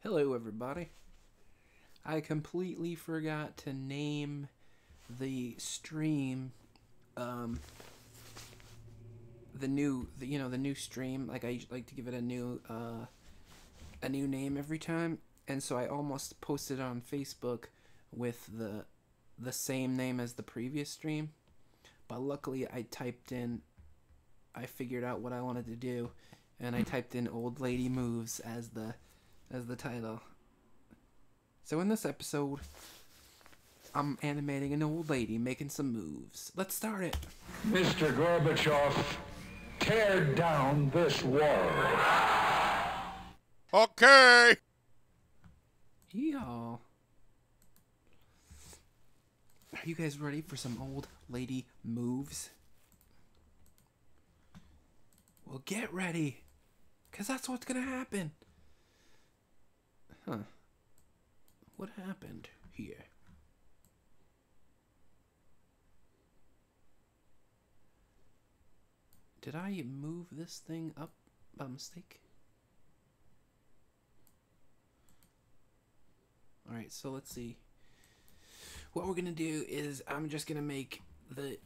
Hello everybody. I completely forgot to name the stream the new stream. Like, I like to give it a new name every time, and so I almost posted it on Facebook with the same name as the previous stream, but luckily I figured out what I wanted to do, and I typed in Old Lady Moves as the title. So in this episode, I'm animating an old lady making some moves. Let's start it. Mr. Gorbachev, tear down this wall. Okay. Y'all. Are you guys ready for some old lady moves? Well, get ready, because that's what's gonna happen. Huh. What happened here? Did I move this thing up by mistake? Alright, so let's see. What we're gonna do is I'm just gonna make the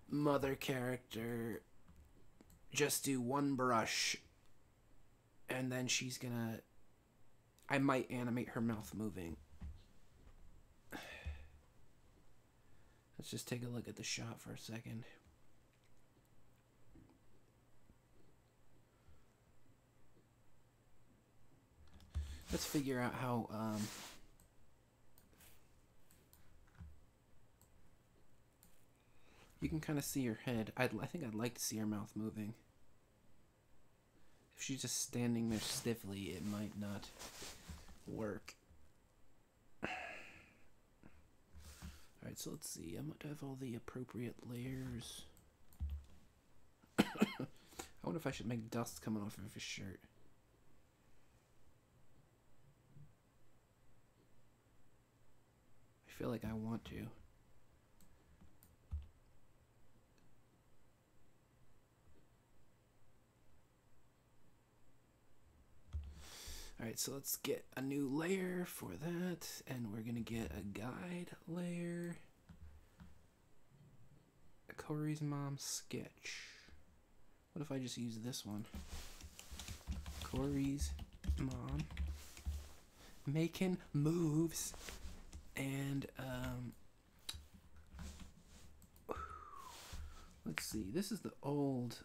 mother character just do one brush, and then she's gonna... I might animate her mouth moving. Let's just take a look at the shot for a second. Let's figure out how you can kind of see her head. I think I'd like to see her mouth moving. If she's just standing there stiffly, it might not work. Alright, so let's see. I'm going to have all the appropriate layers. I wonder if I should make dust coming off of his shirt. I feel like I want to. Alright, so let's get a new layer for that, and we're gonna get a guide layer. Corey's mom sketch. What if I just use this one? Corey's mom making moves, and let's see. This is the old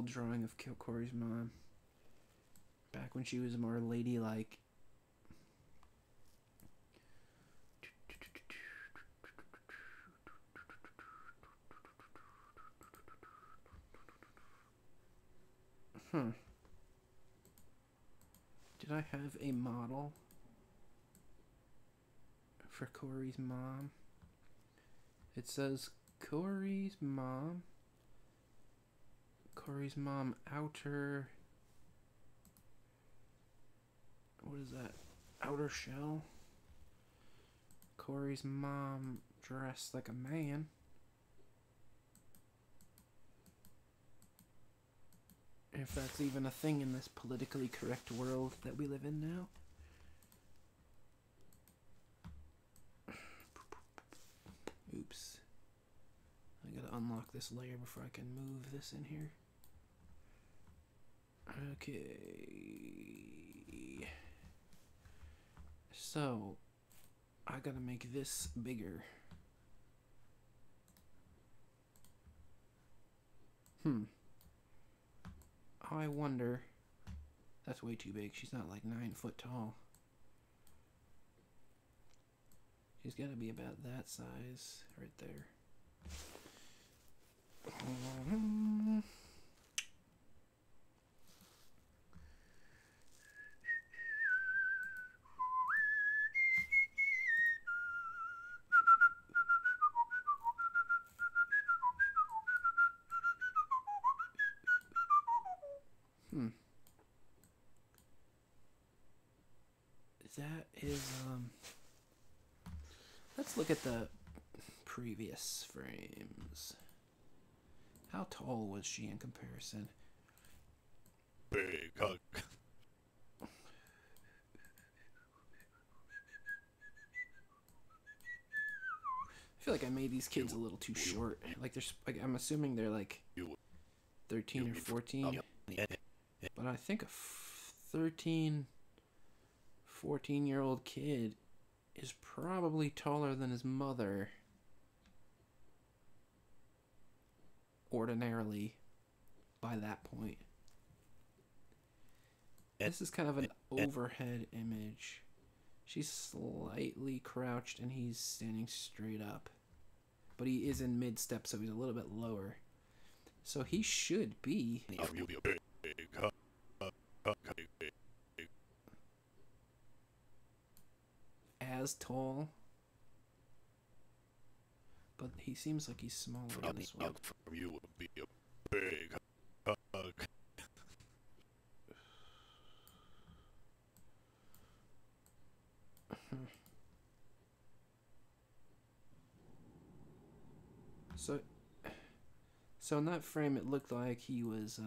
drawing of Corey's mom. Back when she was more ladylike. Hmm. Did I have a model for Corey's mom? It says Corey's mom. Corey's mom outer. What is that? Outer shell? Corey's mom dressed like a man. If that's even a thing in this politically correct world that we live in now. Oops. I gotta unlock this layer before I can move this in here. Okay. So, I gotta make this bigger. I wonder. That's way too big. She's not like 9 foot tall. She's gotta be about that size right there. That is, let's look at the previous frames. How tall was she in comparison? Big hug. I feel like I made these kids a little too short. Like I'm assuming they're like 13 or 14. But I think a 13, 14-year-old kid is probably taller than his mother. Ordinarily, by that point. This is kind of an overhead image. She's slightly crouched and he's standing straight up. But he is in mid-step, so he's a little bit lower. So he should be as tall. But he seems like he's smaller than this one. From you would be a big hug. So in that frame, it looked like he was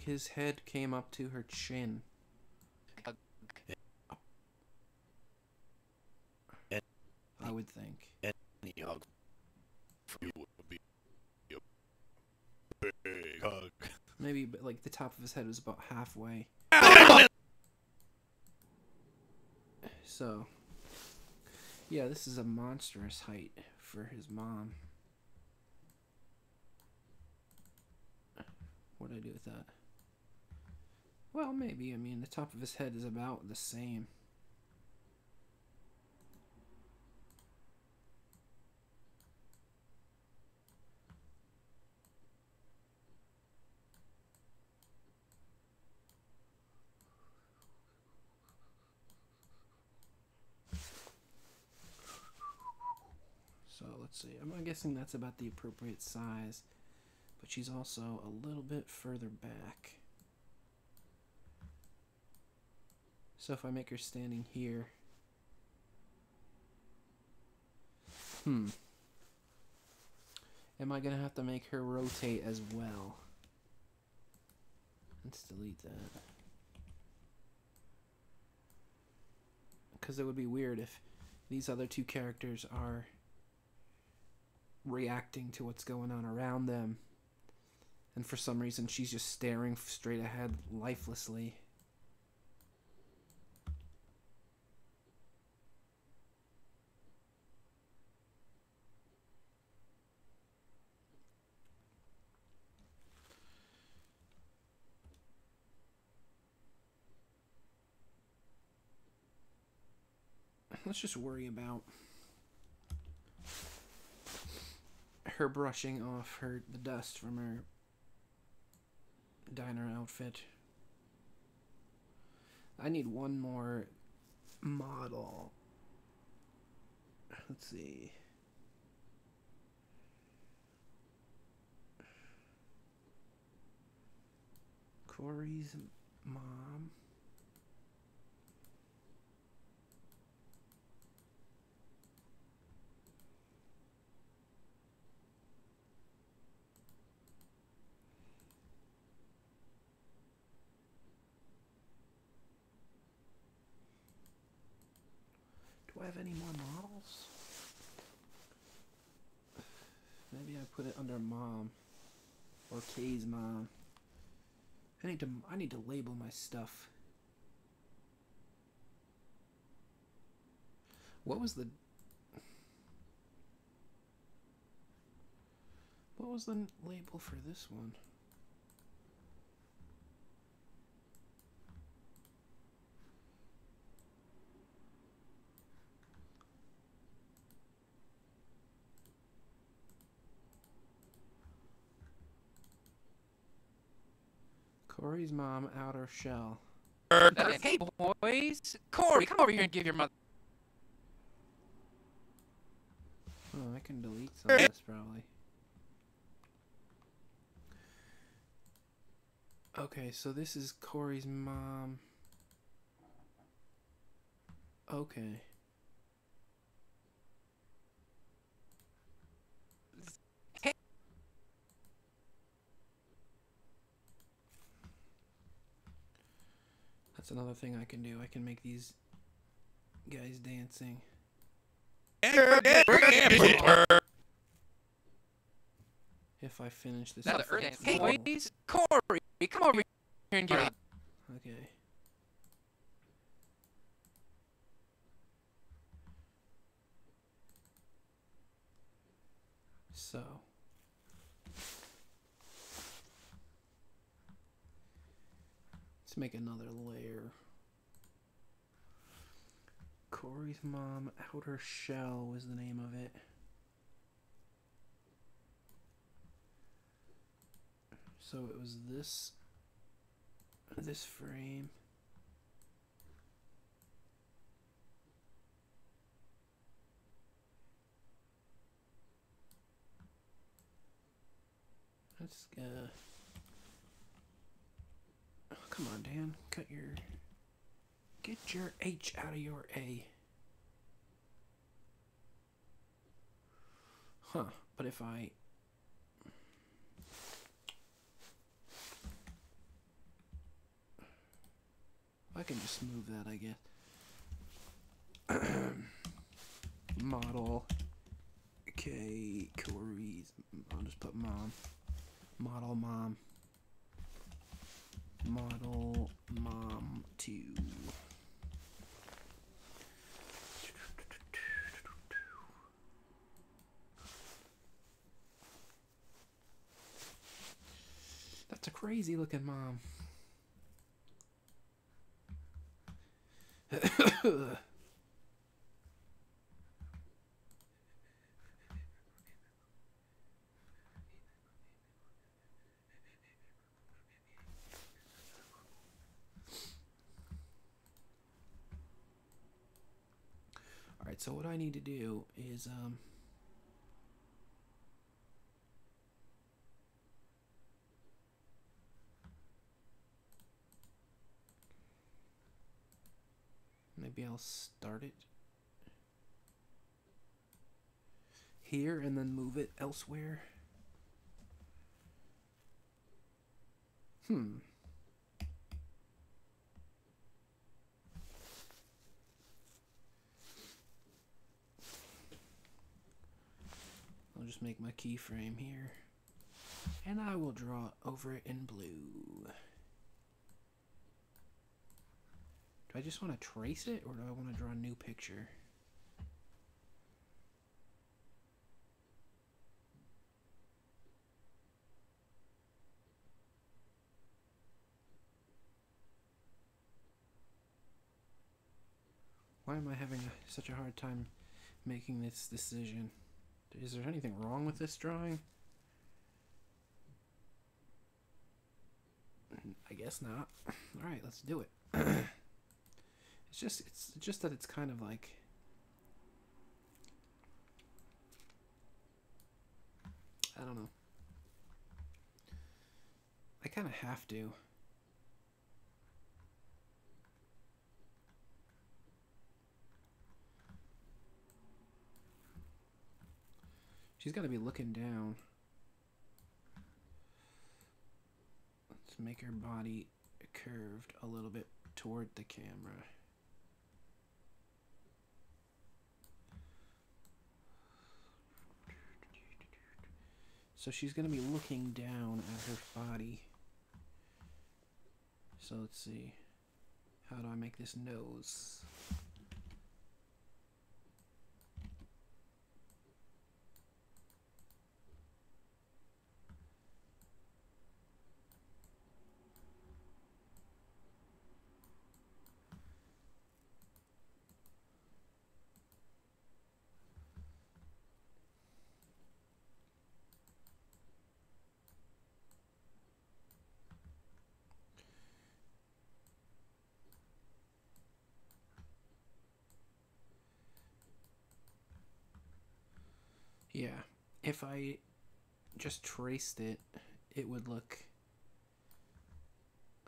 his head came up to her chin. I would think. Maybe, but like the top of his head was about halfway. So, yeah, this is a monstrous height for his mom. What did I do with that? Well, maybe. I mean, the top of his head is about the same. So let's see. I'm guessing that's about the appropriate size, but she's also a little bit further back. So if I make her standing here, am I gonna have to make her rotate as well? Let's delete that. Because it would be weird if these other two characters are reacting to what's going on around them, and for some reason she's just staring straight ahead lifelessly. Let's just worry about her brushing off the dust from her diner outfit. I need one more model. Let's see. Corey's mom. Do I have any more models? Maybe I put it under mom or Kay's mom. I need to label my stuff. What was the label for this one? Corey's mom, outer shell. Hey, boys. Corey, come over here and give your mother. Oh, I can delete some of this probably. Okay, so this is Corey's mom. Okay. That's another thing I can do. I can make these guys dancing. If I finish this. Hey, boys. Corey, come over here and give. Okay. So. Let's make another layer. Corey's mom, outer shell was the name of it. So it was this frame. Let's oh, come on, Dan. Get your H out of your A. Huh, but if I can just move that, I guess. Model K Corey's. I'll just put mom. Model mom. Model mom 2. That's a crazy looking mom. Alright, so what I need to do is maybe I'll start it here and then move it elsewhere. I'll just make my keyframe here, and I will draw over it in blue. Do I just want to trace it, or do I want to draw a new picture? Why am I having such a hard time making this decision? Is there anything wrong with this drawing? I guess not. All right, let's do it. It's just that it's kind of like, I don't know. I kind of have to. She's got to be looking down. Let's make her body curved a little bit toward the camera. So she's going to be looking down at her body. So let's see. How do I make this nose? Yeah, if I just traced it, it would look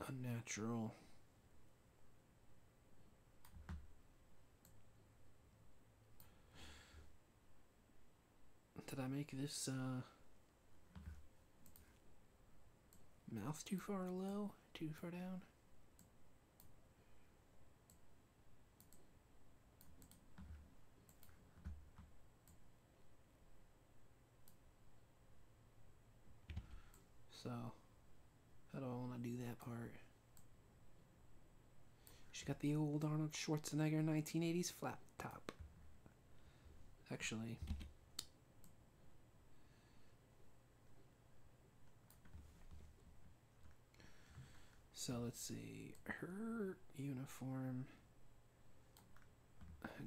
unnatural. Did I make this mouth too far low? Too far down? So, how do I want to do that part? She got the old Arnold Schwarzenegger 1980s flat top. Actually, so let's see. Her uniform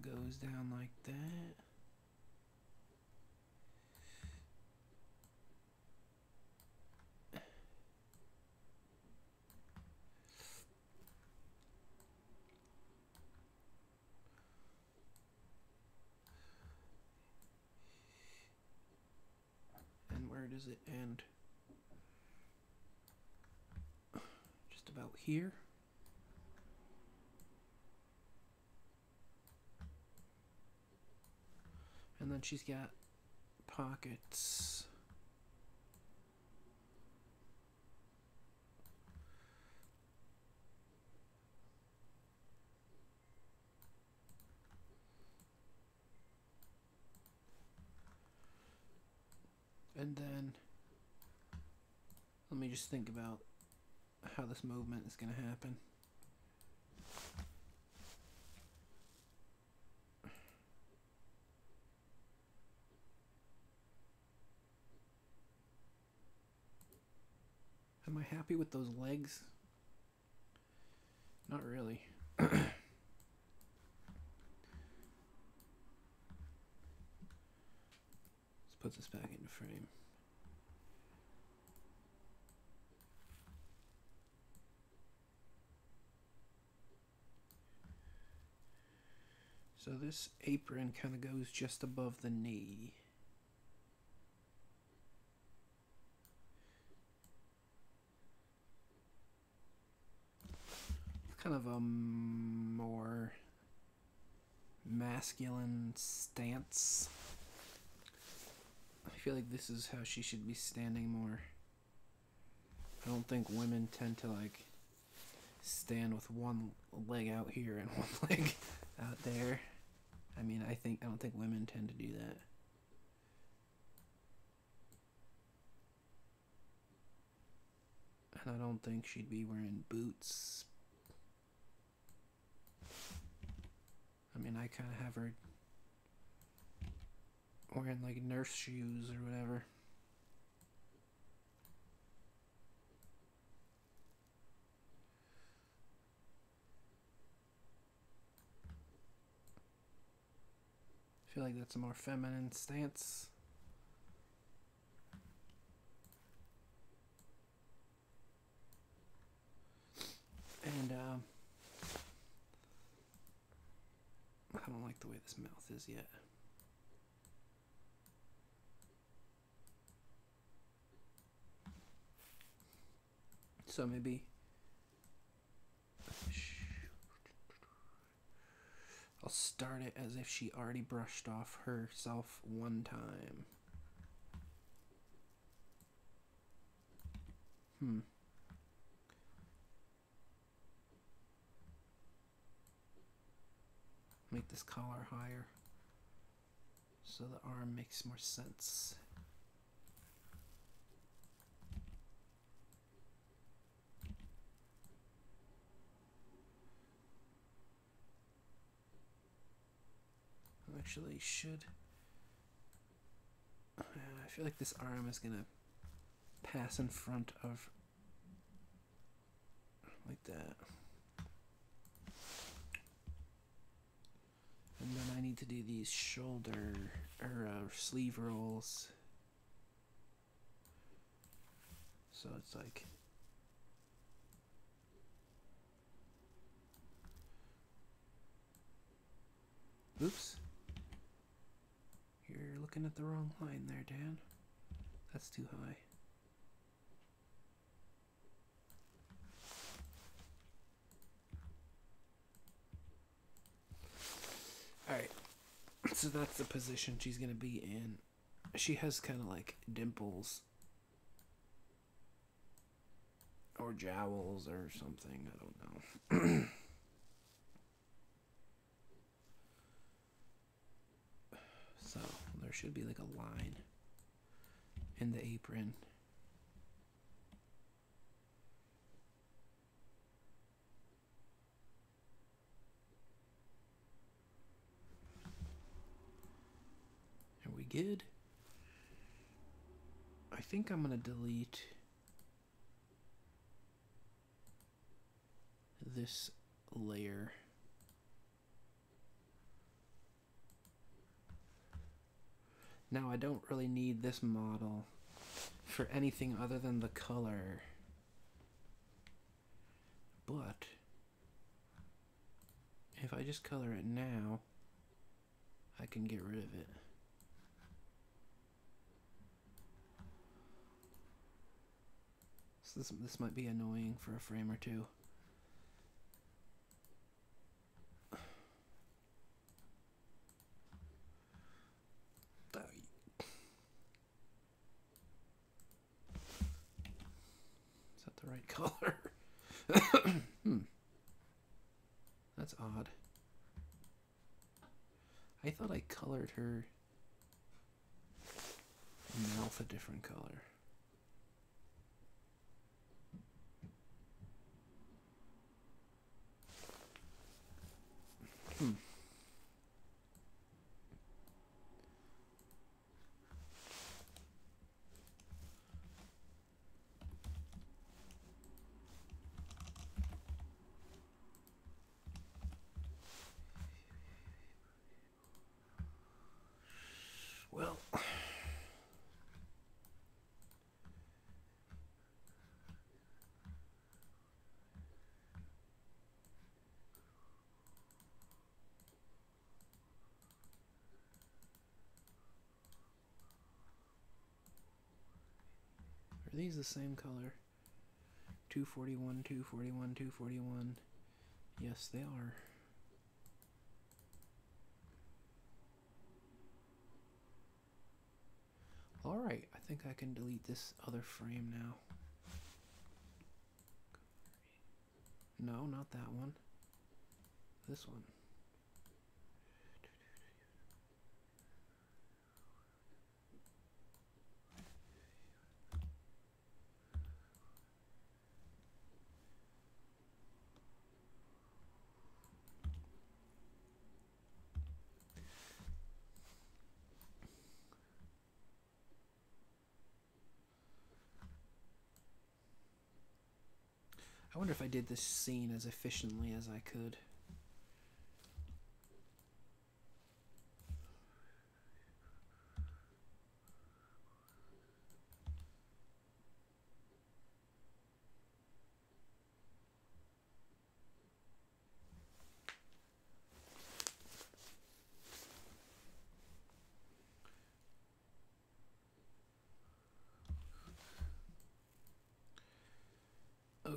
goes down like that. Where does it end? Just about here. And then she's got pockets. And then, let me just think about how this movement is going to happen. Am I happy with those legs? Not really. Let's put this back into frame. So this apron kind of goes just above the knee. Kind of a more masculine stance. I feel like this is how she should be standing more. I don't think women tend to like stand with one leg out here and one leg out there. I mean, I don't think women tend to do that. And I don't think she'd be wearing boots. I mean, I kind of have her wearing like nurse shoes or whatever. I feel like that's a more feminine stance. And I don't like the way this mouth is yet. So maybe I'll start it as if she already brushed off herself one time. Make this collar higher so the arm makes more sense. Actually should. I feel like this arm is gonna pass in front of, like that. And then I need to do these shoulder or sleeve rolls. So it's like oops. You're looking at the wrong line there, Dan. That's too high. Alright. So that's the position she's going to be in. She has kind of like dimples. Or jowls or something. I don't know. So there should be like a line in the apron. Are we good? I think I'm gonna delete this layer. Now I don't really need this model for anything other than the color, but if I just color it now, I can get rid of it. So this might be annoying for a frame or two. Is that the right color? That's odd. I thought I colored her mouth a different color. Well, are these the same color? 241, 241, 241. Yes, they are. Alright, I think I can delete this other frame now. No, not that one. This one. I wonder if I did this scene as efficiently as I could.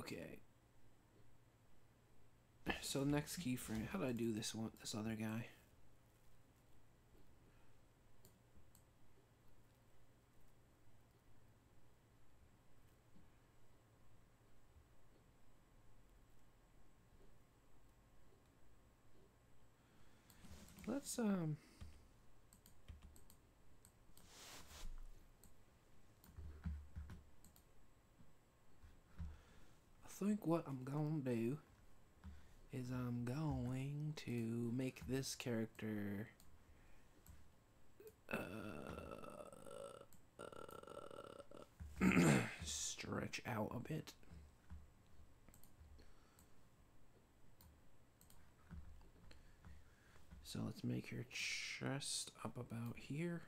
Okay. So next keyframe. How do I do this one? This other guy. Let's I think what I'm gonna do is I'm going to make this character stretch out a bit. So let's make her chest up about here.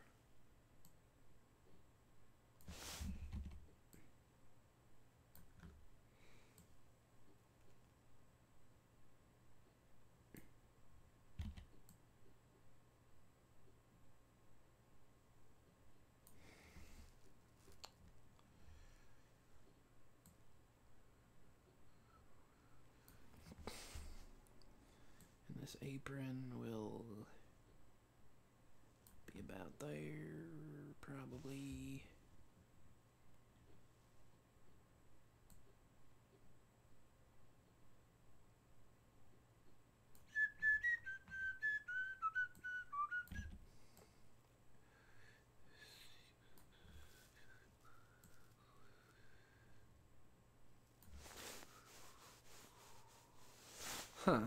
And this apron will be about there, probably. Huh.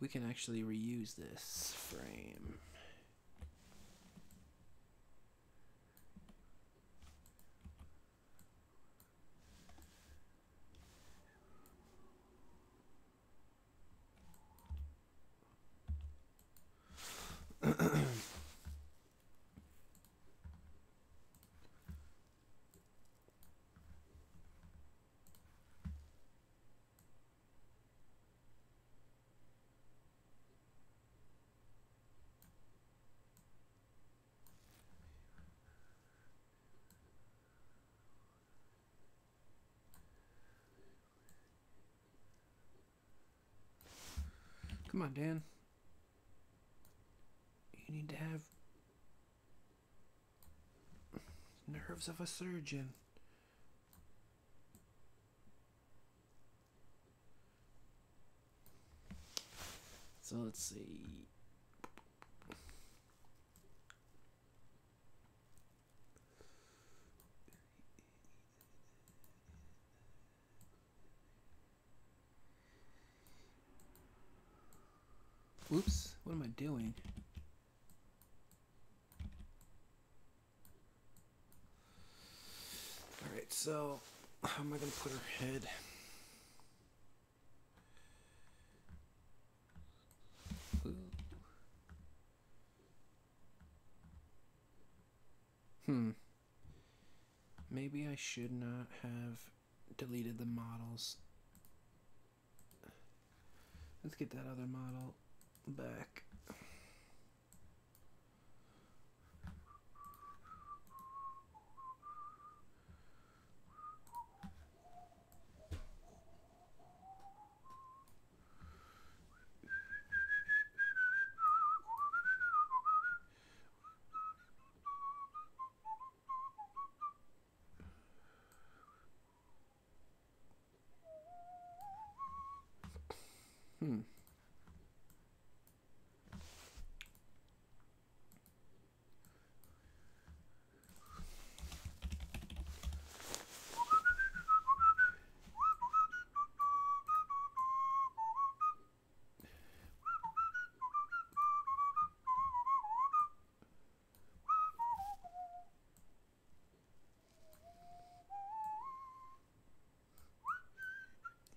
We can actually reuse this frame. Come on, Dan. You need to have nerves of a surgeon. So let's see. Oops, what am I doing? Alright, so how am I gonna put her head? Maybe I should not have deleted the models. Let's get that other model back.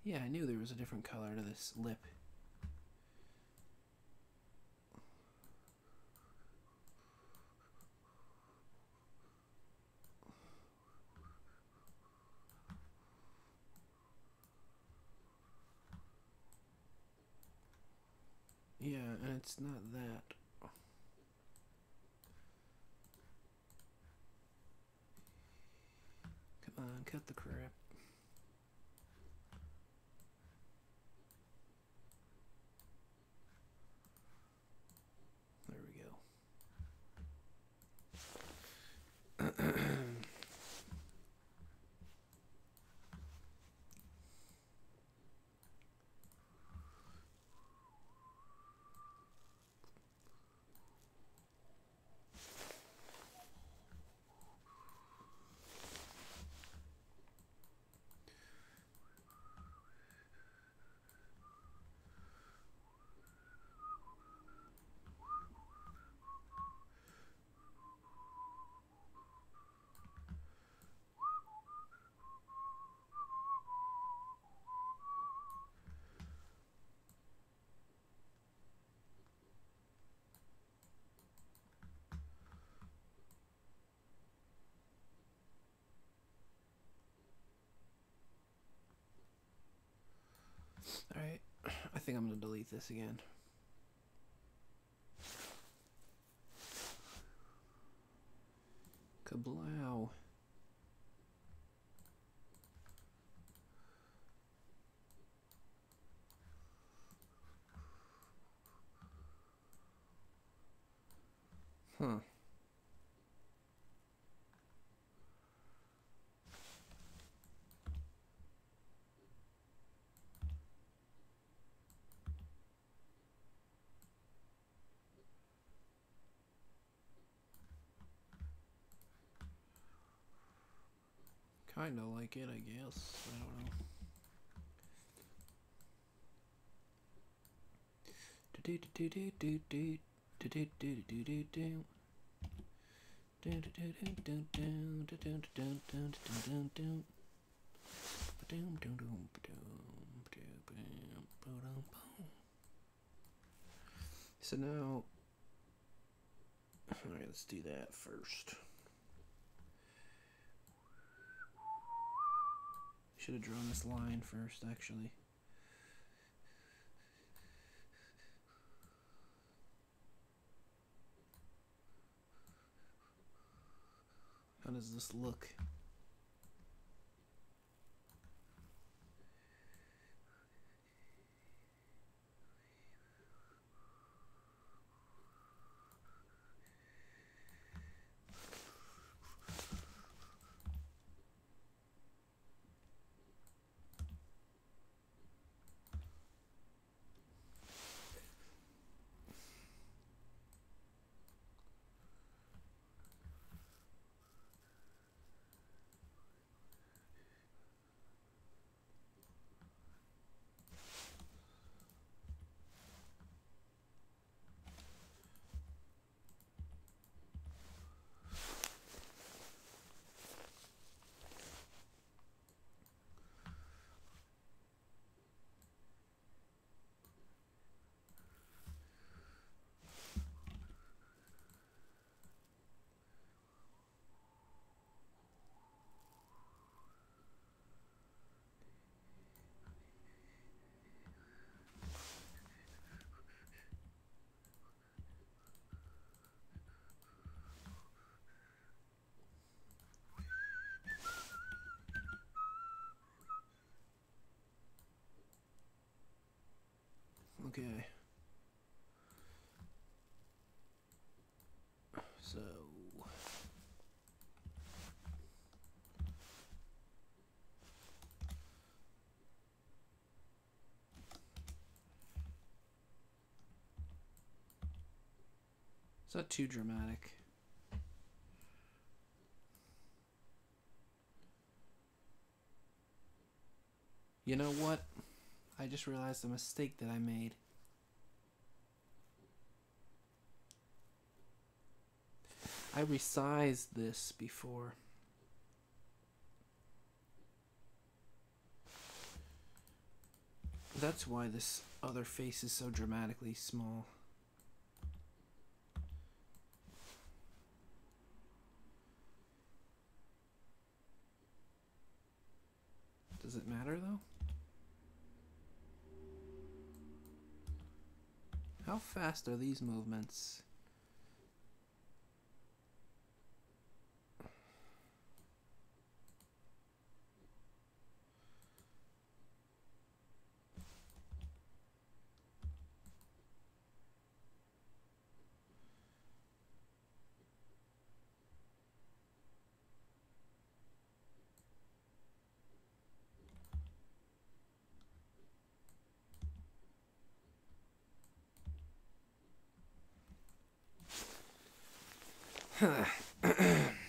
Yeah, I knew there was a different color to this lip. Yeah, and it's not that. Come on, cut the crap. think I'm gonna delete this again. Kablow. Huh. Kinda like it, I guess. I don't know. So now, alright, let's do that first. Should have drawn this line first, actually. How does this look? Okay. So it's not too dramatic. You know what? I just realized a mistake that I made. I resized this before. That's why this other face is so dramatically small. Does it matter though? How fast are these movements?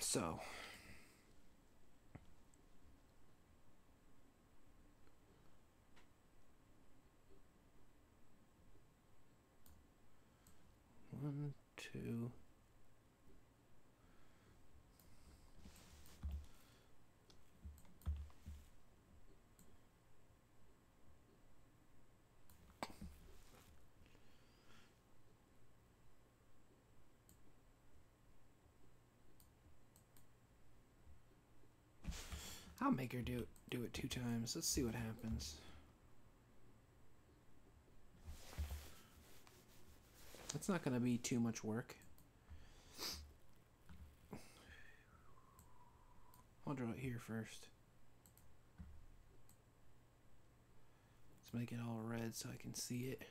So one, two. I'll make her do it 2 times. Let's see what happens. It's not going to be too much work. I'll draw it here first. Let's make it all red so I can see it.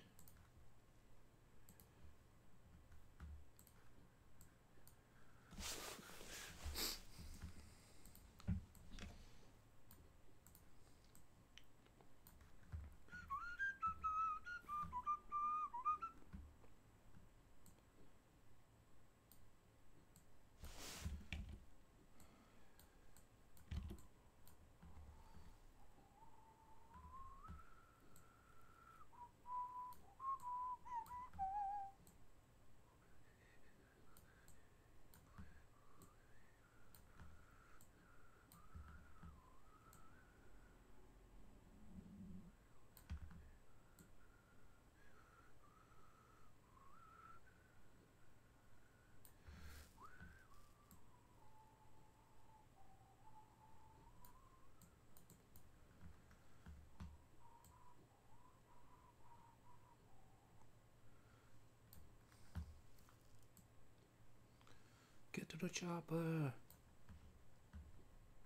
Get to the chopper.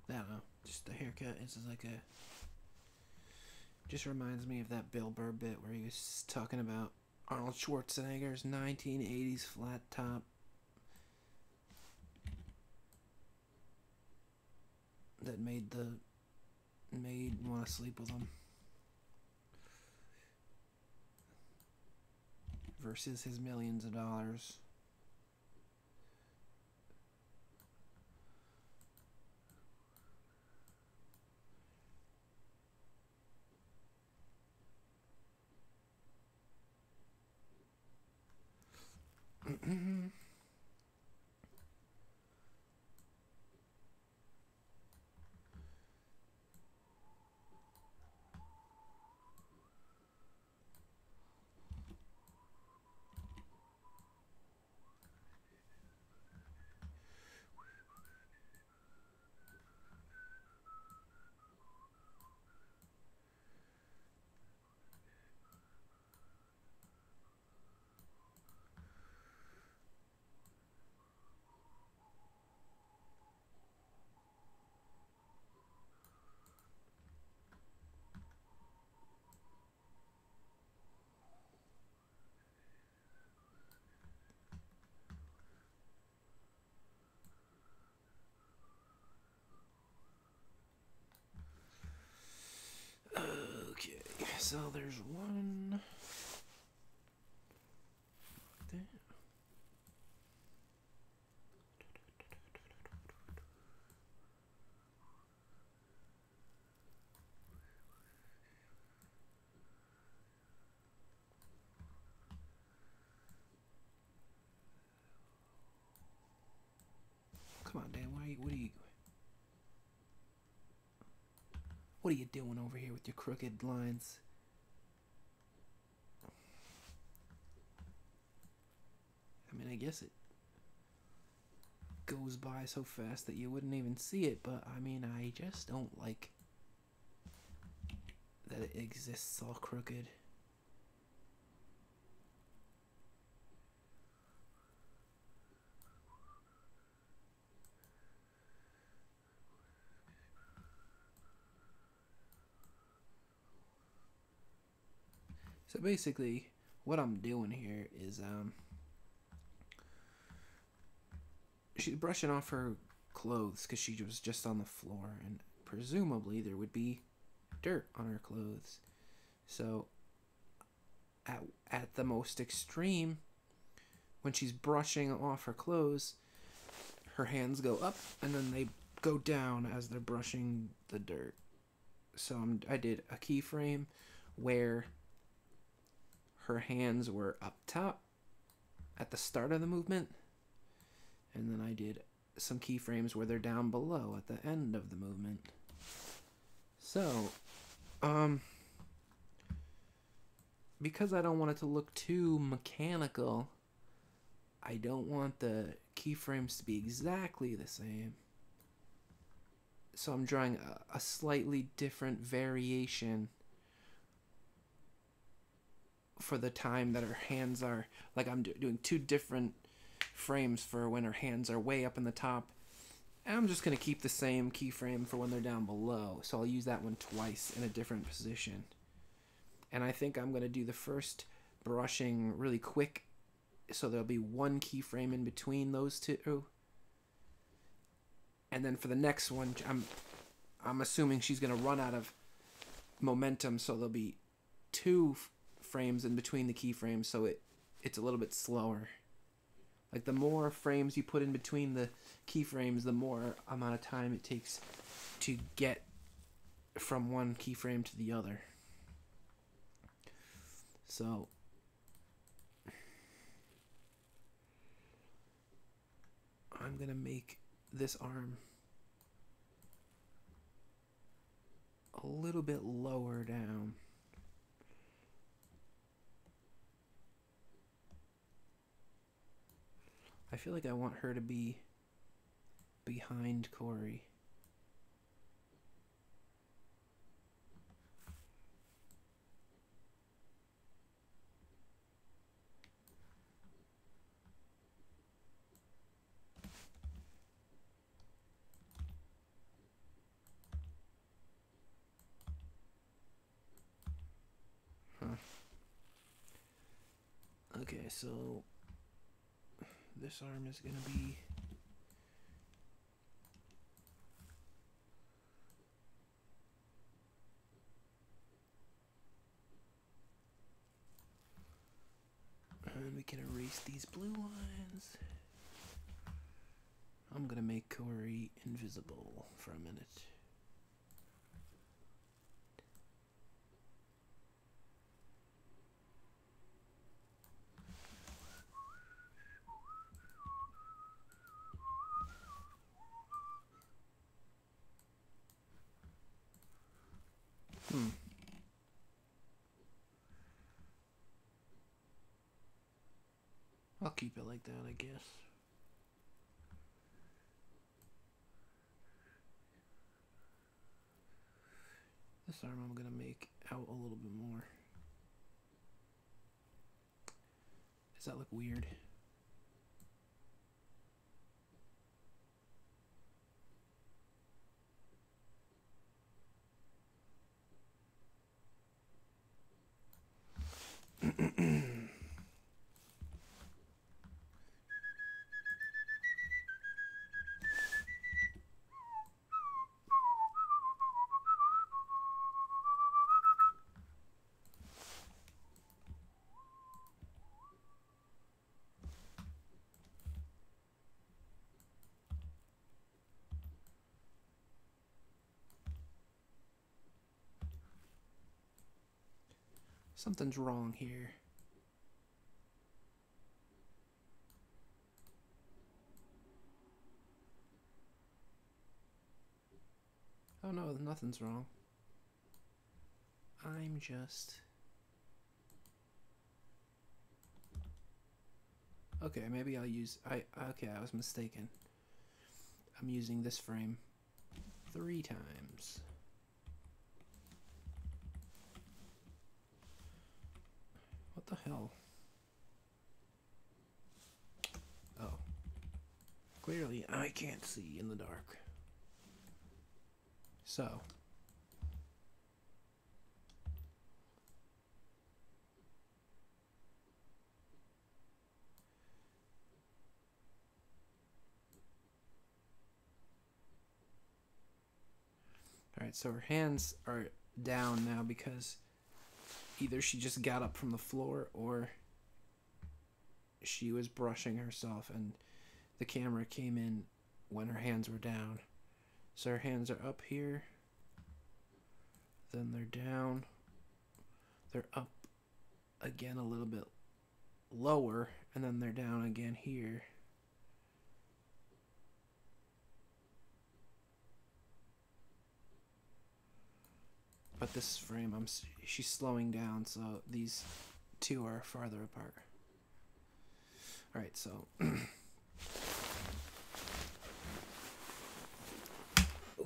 I don't know. Just the haircut is like a. Just reminds me of that Bill Burr bit where he was talking about Arnold Schwarzenegger's 1980s flat top. That made the maid want to sleep with him. Versus his millions of dollars. Okay, so there's one. There. Come on, Dan. What are you doing over here with your crooked lines? I mean, I guess it goes by so fast that you wouldn't even see it, but I mean, I just don't like that it exists all crooked. So basically, what I'm doing here is, she's brushing off her clothes because she was just on the floor, and presumably there would be dirt on her clothes. So, at the most extreme, when she's brushing off her clothes, her hands go up and then they go down as they're brushing the dirt. So I did a keyframe where her hands were up top at the start of the movement, and then I did some keyframes where they're down below at the end of the movement. So, because I don't want it to look too mechanical, I don't want the keyframes to be exactly the same. So I'm drawing a slightly different variation for the time that her hands are, like I'm doing two different frames for when her hands are way up in the top. And I'm just going to keep the same keyframe for when they're down below. So I'll use that one twice in a different position. And I think I'm going to do the first brushing really quick, so there'll be one keyframe in between those two. And then for the next one, I'm assuming she's going to run out of momentum, so there'll be two frames in between the keyframes, so it's a little bit slower. Like, the more frames you put in between the keyframes, the more amount of time it takes to get from one keyframe to the other. So I'm going to make this arm a little bit lower down. I feel like I want her to be behind Corey. Okay, so this arm is going to be and we can erase these blue lines. I'm going to make Corey invisible for a minute. I'll keep it like that, I guess. This arm I'm going to make out a little bit more. Does that look weird? Something's wrong here. Oh no, nothing's wrong. I'm just... Okay, maybe I'll use... Okay, I was mistaken. I'm using this frame 3 times. What the hell? Oh. Clearly, I can't see in the dark. So. Alright, so her hands are down now because either she just got up from the floor or she was brushing herself and the camera came in when her hands were down. So her hands are up here, then they're down, they're up again a little bit lower, and then they're down again here. But this frame, she's slowing down, so these two are farther apart. Alright, so...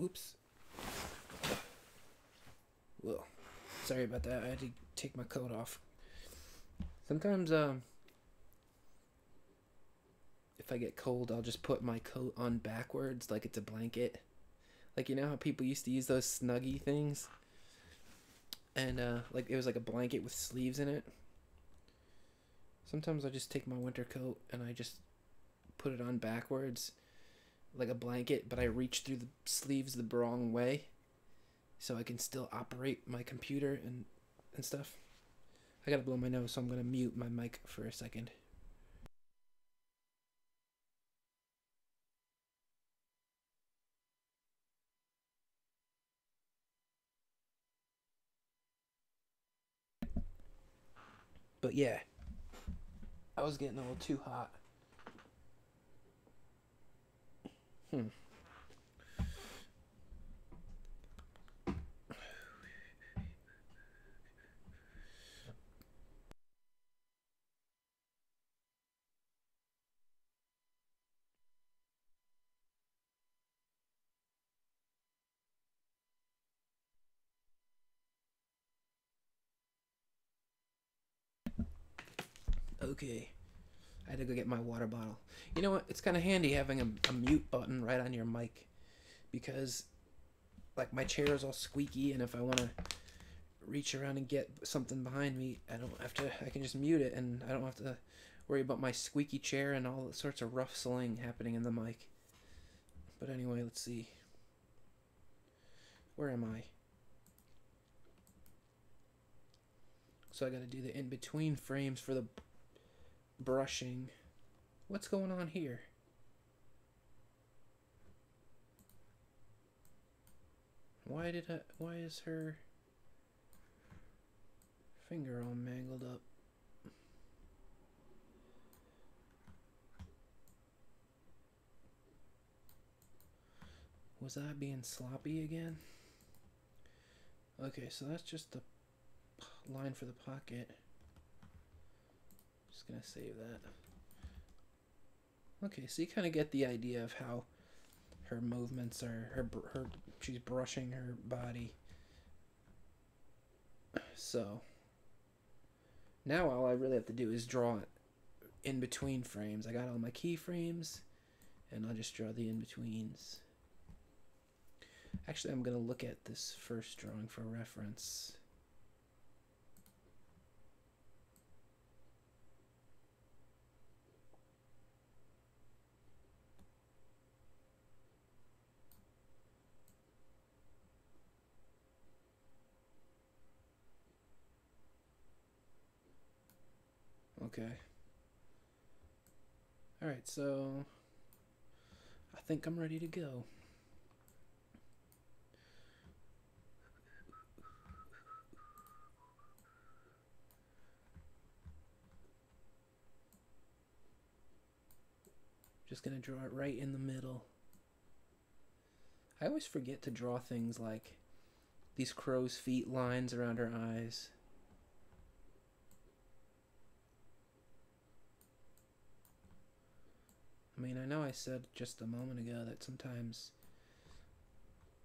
Oops. Whoa. Sorry about that. I had to take my coat off. Sometimes, if I get cold, I'll just put my coat on backwards like it's a blanket. Like, you know how people used to use those Snuggie things? And, like, it was like a blanket with sleeves in it. Sometimes I just take my winter coat and I just put it on backwards like a blanket, but I reach through the sleeves the wrong way so I can still operate my computer and stuff. I gotta blow my nose, so I'm gonna mute my mic for a second. But yeah, I was getting a little too hot. Okay, I had to go get my water bottle. You know what? It's kind of handy having a mute button right on your mic because, like, my chair is all squeaky, and if I want to reach around and get something behind me, I don't have to. I can just mute it, and I don't have to worry about my squeaky chair and all sorts of rustling happening in the mic. But anyway, let's see. Where am I? So I got to do the in-between frames for the brushing. What's going on here? Why is her finger all mangled up? Was I being sloppy again? Okay, so that's just the line for the pocket. Just gonna save that. Okay, so you kind of get the idea of how her movements are. She's brushing her body. So now all I really have to do is draw it in between frames. I got all my keyframes, and I'll just draw the in betweens. Actually, I'm gonna look at this first drawing for reference. Okay. Alright, so I think I'm ready to go. Just gonna draw it right in the middle. I always forget to draw things like these crow's feet lines around her eyes. I mean, I know I said just a moment ago that sometimes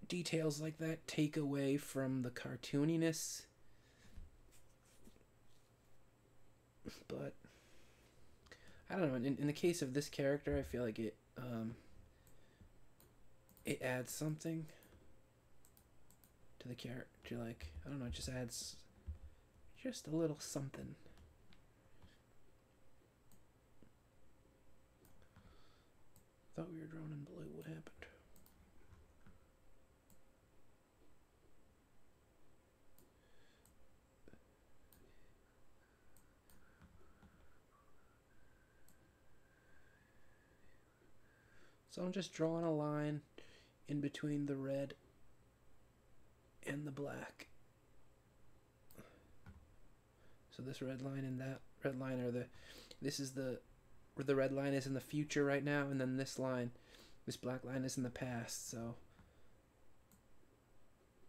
details like that take away from the cartooniness, but I don't know. In the case of this character, I feel like it adds something to the character. Like, I don't know, it just adds just a little something. Thought we were drawn in blue. What happened? So I'm just drawing a line in between the red and the black. So this red line and that red line are this is where the red line is in the future right now, and then this black line is in the past, so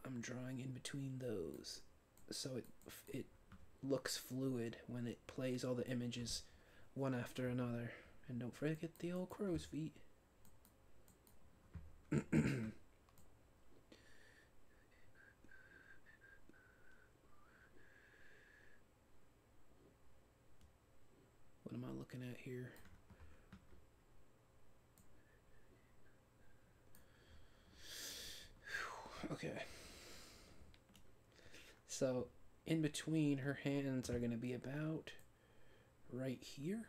I'm drawing in between those so it looks fluid when it plays all the images one after another. And don't forget the old crow's feet. am I looking at here? Okay. So in between her hands are going to be about right here.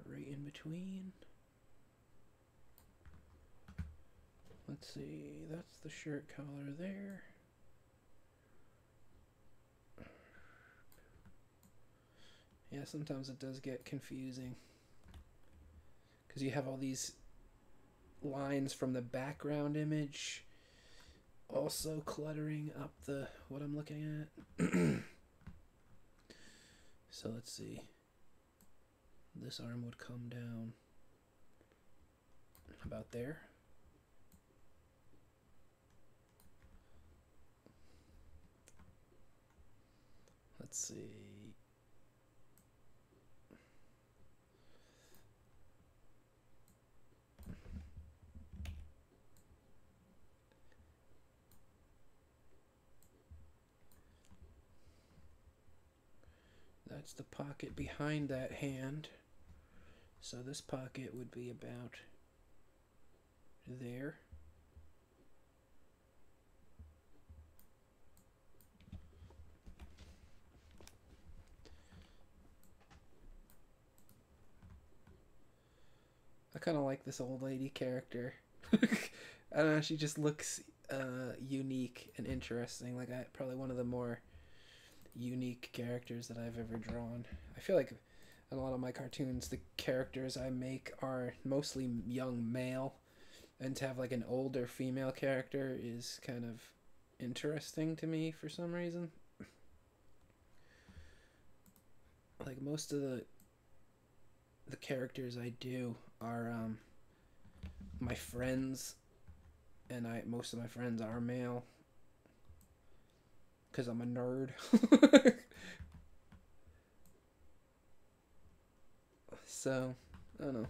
Right in between. Let's see, that's the shirt collar there. Yeah, sometimes it does get confusing because you have all these lines from the background image also cluttering up the what I'm looking at. So let's see. This arm would come down about there. Let's see. That's the pocket behind that hand. So this pocket would be about there. I kind of like this old lady character. I don't know, she just looks unique and interesting. Like, probably one of the more unique characters that I've ever drawn. I feel like in a lot of my cartoons, the characters I make are mostly young male, and to have like an older female character is kind of interesting to me for some reason. Like, most of the characters I do are my friends, and most of my friends are male because I'm a nerd. So I don't know.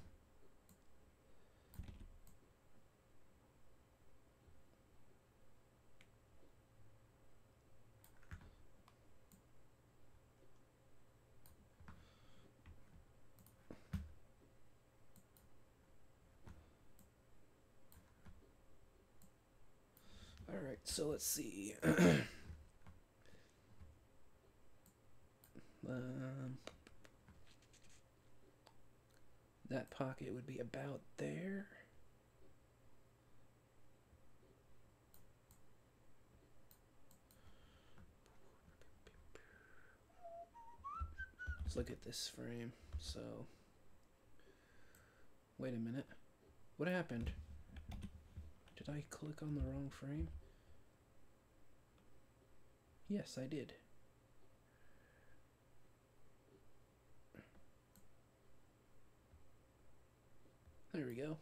Alright, so let's see. That pocket would be about there. Let's look at this frame. So, wait a minute. What happened? Did I click on the wrong frame? Yes, I did. There we go.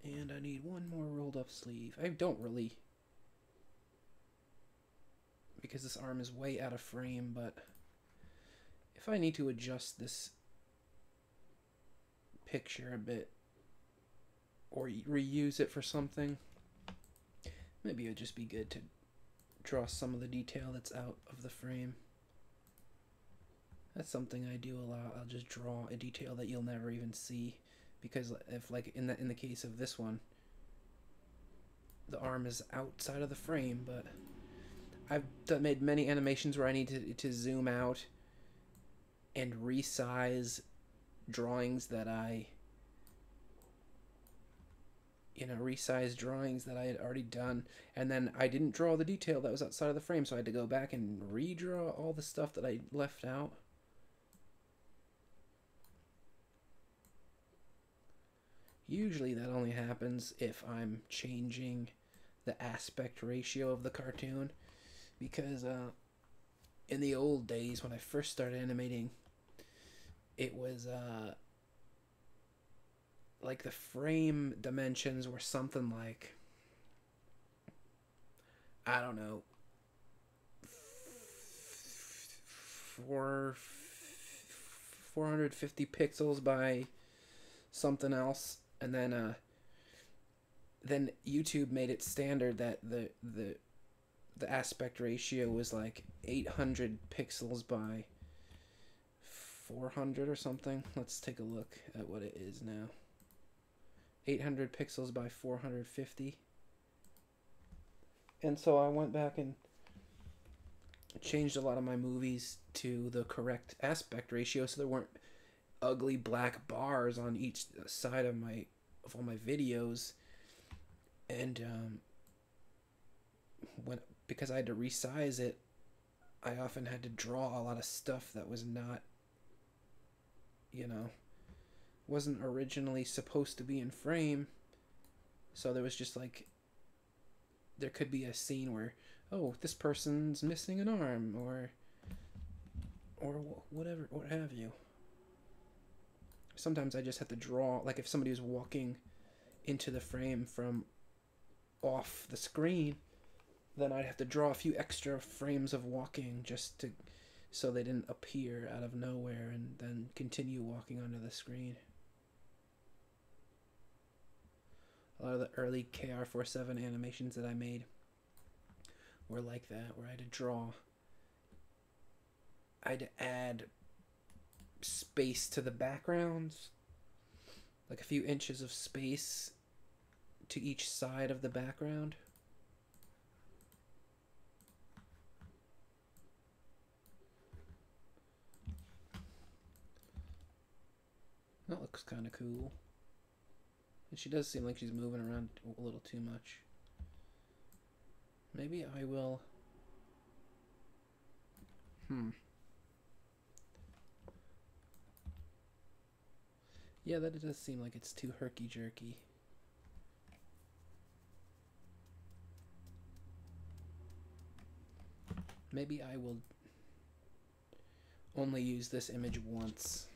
And I need one more rolled up sleeve. I don't really, because this arm is way out of frame, but if I need to adjust this picture a bit or reuse it for something, maybe it would just be good to draw some of the detail that's out of the frame. That's something I do a lot. I'll just draw a detail that you'll never even see, because if, like, in the case of this one, the arm is outside of the frame, but I've made many animations where I need to zoom out and resize drawings that I had already done, and then I didn't draw the detail that was outside of the frame, so I had to go back and redraw all the stuff that I left out. Usually that only happens if I'm changing the aspect ratio of the cartoon, because in the old days when I first started animating, it was like the frame dimensions were something like I don't know, 450 pixels by something else, and then YouTube made it standard that the aspect ratio was like 800 pixels by 400 or something. Let's take a look at what it is now. 800 pixels by 450. And so I went back and changed a lot of my movies to the correct aspect ratio, so there weren't ugly black bars on each side of all my videos. And because I had to resize it, I often had to draw a lot of stuff that was not, wasn't originally supposed to be in frame. So there was just like, there could be a scene where, oh, this person's missing an arm, or whatever, what have you. Sometimes I just have to draw, like if somebody was walking into the frame from off the screen, then I'd have to draw a few extra frames of walking just to, so they didn't appear out of nowhere and then continue walking onto the screen. A lot of the early KR47 animations that I made were like that, where I had to draw. I had to add space to the backgrounds, like a few inches of space to each side of the background. That looks kind of cool. And she does seem like she's moving around a little too much. Maybe I will... Yeah, that does seem like it's too herky-jerky. Maybe I will only use this image once.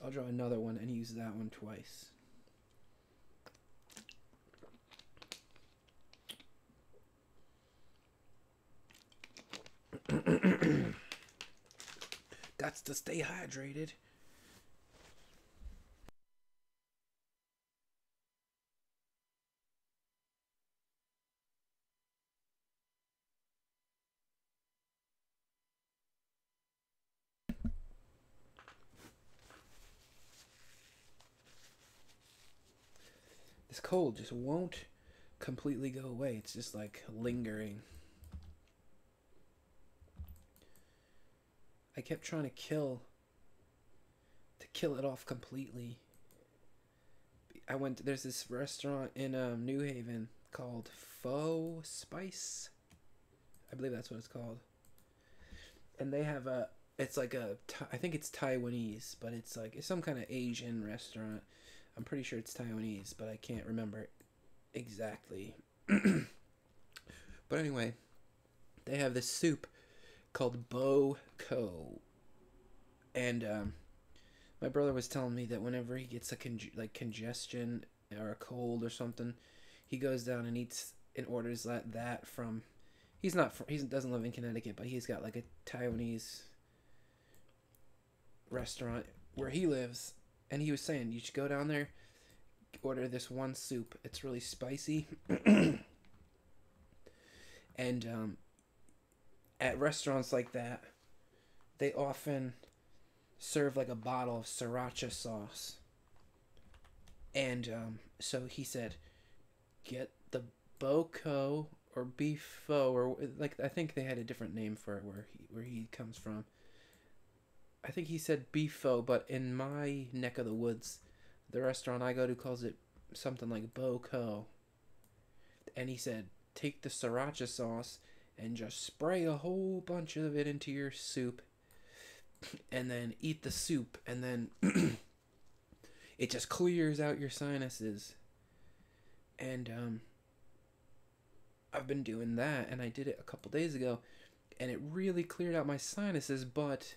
I'll draw another one and use that one twice. Gots to stay hydrated. This cold just won't completely go away. It's just like lingering. I kept trying to kill it off completely. There's this restaurant in New Haven called Faux Spice. I believe that's what it's called. And they have it's like I think it's Taiwanese, but it's some kind of Asian restaurant. I'm pretty sure it's Taiwanese, but I can't remember exactly. But anyway, they have this soup called Bo Co. And my brother was telling me that whenever he gets a congestion or a cold or something, he goes down and eats and orders that from. He doesn't live in Connecticut, but he's got like a Taiwanese restaurant where he lives, and he was saying you should go down there, order this one soup. It's really spicy, and at restaurants like that, they often serve like a bottle of sriracha sauce. And so he said, get the Boco or Beefo, or like I think they had a different name for it where he comes from. I think he said Beefo, but in my neck of the woods, the restaurant I go to calls it something like Boco. And he said, take the sriracha sauce and just spray a whole bunch of it into your soup, and then eat the soup, and then it just clears out your sinuses. And I've been doing that, and I did it a couple days ago, and it really cleared out my sinuses. But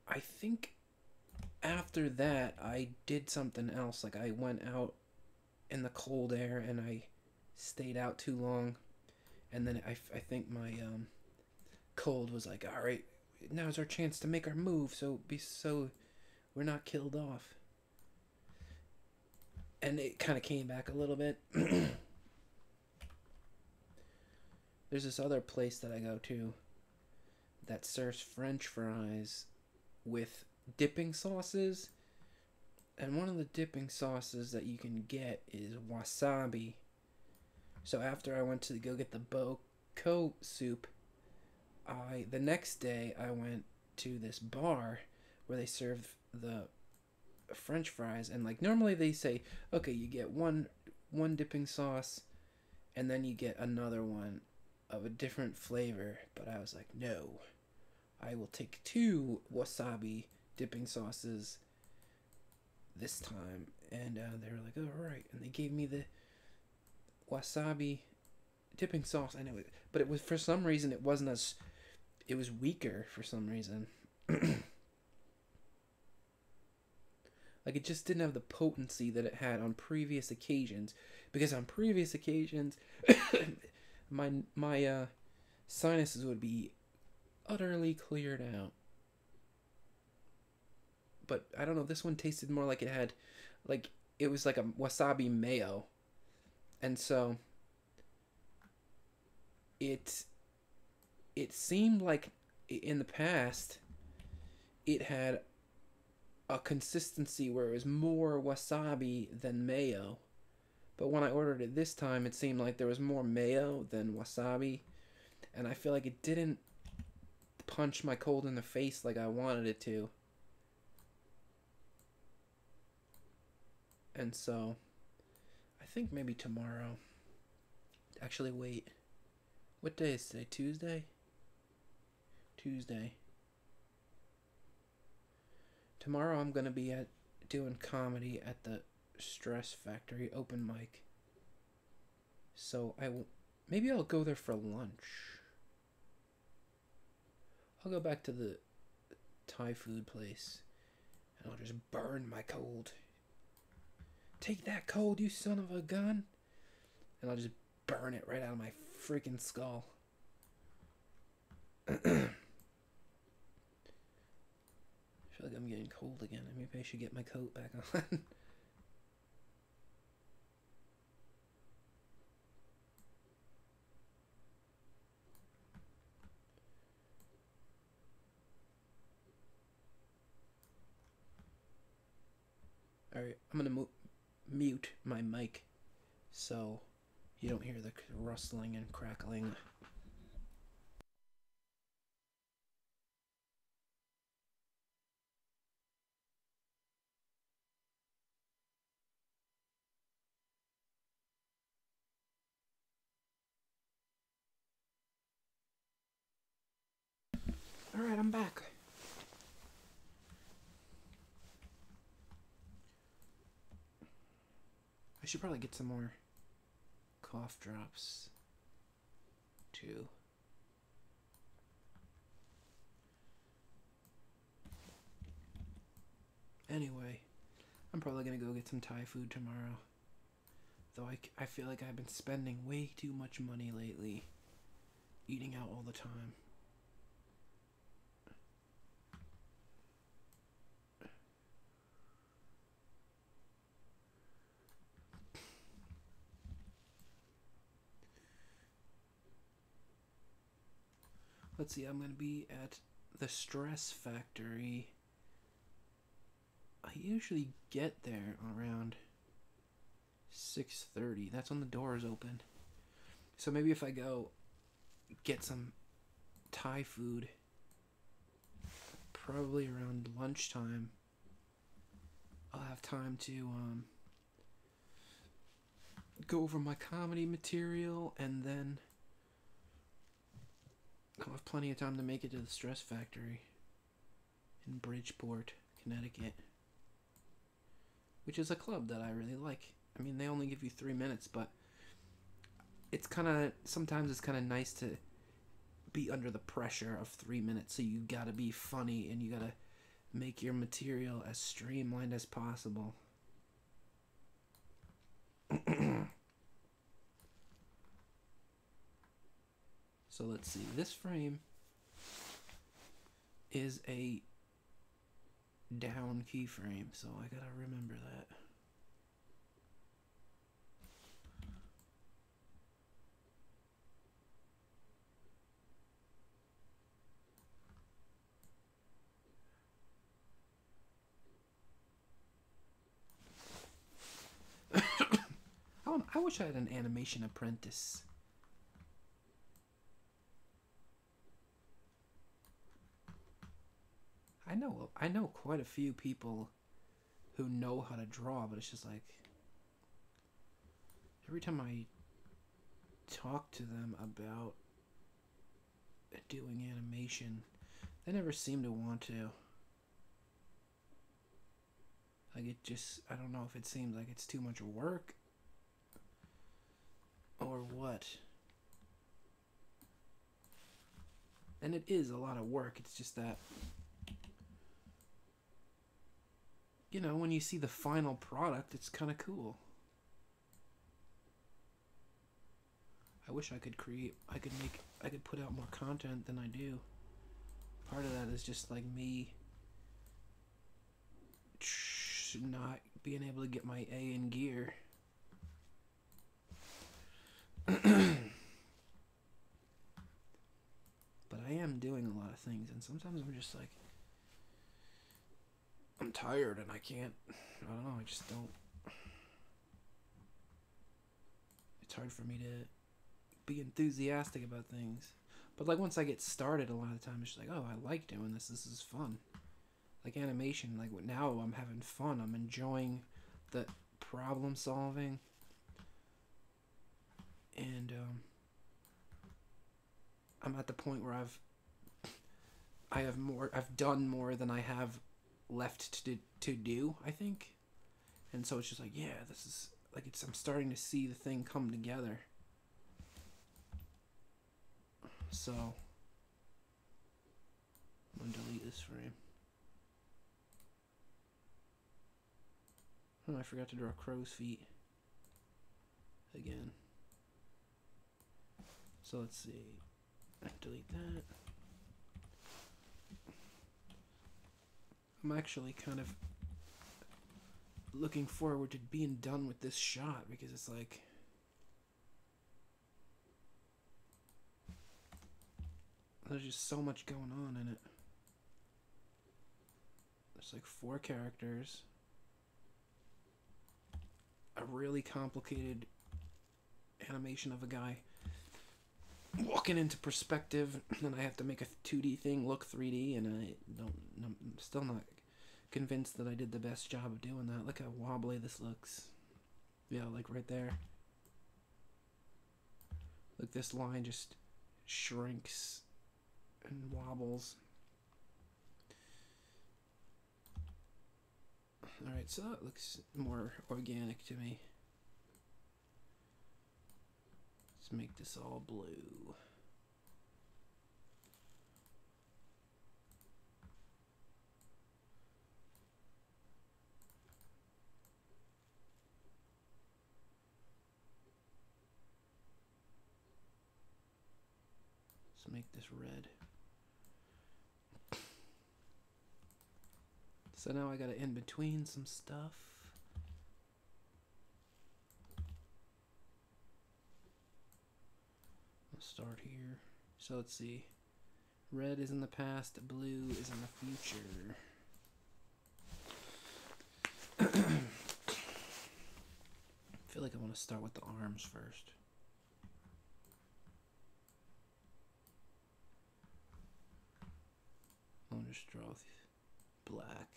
I think after that, I did something else. Like, I went out in the cold air and I stayed out too long, and then I think my cold was like, all right, now's our chance to make our move, so we're not killed off. And it kind of came back a little bit. There's this other place that I go to that serves French fries with dipping sauces. And one of the dipping sauces that you can get is wasabi. So after I went to go get the boko soup, the next day I went to this bar where they serve the French fries, and like normally they say, okay, you get one dipping sauce, and then you get another one of a different flavor. But I was like, no, I will take 2 wasabi dipping sauces this time. And they were like, all right, and they gave me the wasabi dipping sauce. I know it, but it was, for some reason, it wasn't as, it was weaker for some reason. Like, it just didn't have the potency that it had on previous occasions, because on previous occasions my sinuses would be utterly cleared out. But I don't know, this one tasted more like it had, like, it was like a wasabi mayo. And so it seemed like in the past it had a consistency where it was more wasabi than mayo. But when I ordered it this time, it seemed like there was more mayo than wasabi. And I feel like it didn't punch my cold in the face like I wanted it to. And so I think maybe tomorrow. Actually, wait. What day is today? Tuesday? Tuesday. Tomorrow I'm going to be doing comedy at the Stress Factory open mic. So maybe I'll go there for lunch. I'll go back to the Thai food place and I'll just burn my cold. Take that cold, you son of a gun. And I'll just burn it right out of my freaking skull. I feel like I'm getting cold again. Maybe I should get my coat back on. Alright, I'm gonna mute my mic so you don't hear the rustling and crackling. Alright, I'm back. I should probably get some more cough drops too. Anyway, I'm probably gonna go get some Thai food tomorrow. Though I feel like I've been spending way too much money lately, eating out all the time. Let's see, I'm going to be at the Stress Factory. I usually get there around 6:30. That's when the doors open. So maybe if I go get some Thai food, probably around lunchtime, I'll have time to go over my comedy material, and then I'll have plenty of time to make it to the Stress Factory in Bridgeport, Connecticut, which is a club that I really like. I mean, they only give you 3 minutes, but it's kind of, sometimes it's kind of nice to be under the pressure of 3 minutes, so you gotta be funny and you gotta make your material as streamlined as possible. So let's see, this frame is a down keyframe, so I gotta remember that. I wish I had an animation apprentice. I know quite a few people who know how to draw, but it's just like every time I talk to them about doing animation, they never seem to want to. Like it just, I don't know if it seems like it's too much work or what. And it is a lot of work, it's just that, you know, when you see the final product, it's kind of cool. I wish I could I could put out more content than I do. Part of that is just like me not being able to get my A in gear. But I am doing a lot of things, and sometimes I'm just like, I'm tired and I can't, I don't know, I just don't. It's hard for me to be enthusiastic about things. But like once I get started, a lot of times it's like, oh, I like doing this. This is fun. Like animation, like now I'm having fun. I'm enjoying the problem solving. And I'm at the point where I've done more than I have left to do, I think. And so it's just like, yeah, this is like I'm starting to see the thing come together. So I'm gonna delete this frame. Oh, I forgot to draw crow's feet again. So let's see. Delete that. I'm actually kind of looking forward to being done with this shot because it's like there's just so much going on in it. There's like 4 characters, a really complicated animation of a guy walking into perspective, and I have to make a 2D thing look 3D, and I'm still not convinced that I did the best job of doing that. Look how wobbly this looks. Yeah, like right there. Look, this line just shrinks and wobbles. Alright, so that looks more organic to me. Let's make this all blue. Let's make this red. So now I gotta in between some stuff. I'll start here. So let's see. Red is in the past, blue is in the future. I feel like I want to start with the arms first. I'll just draw with black.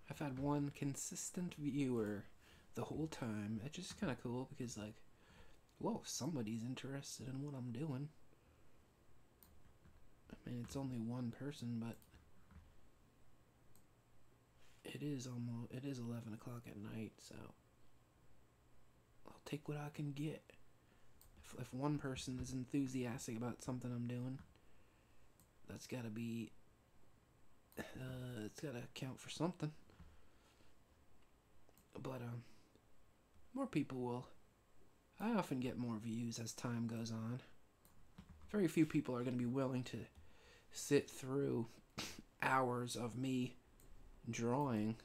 I've had one consistent viewer the whole time. It's just kind of cool because, like, whoa, somebody's interested in what I'm doing. I mean, it's only one person, but it is 11 o'clock at night, so I'll take what I can get. If one person is enthusiastic about something I'm doing, that's gotta be, it's gotta count for something. But, more people will. I often get more views as time goes on. Very few people are going to be willing to sit through hours of me drawing.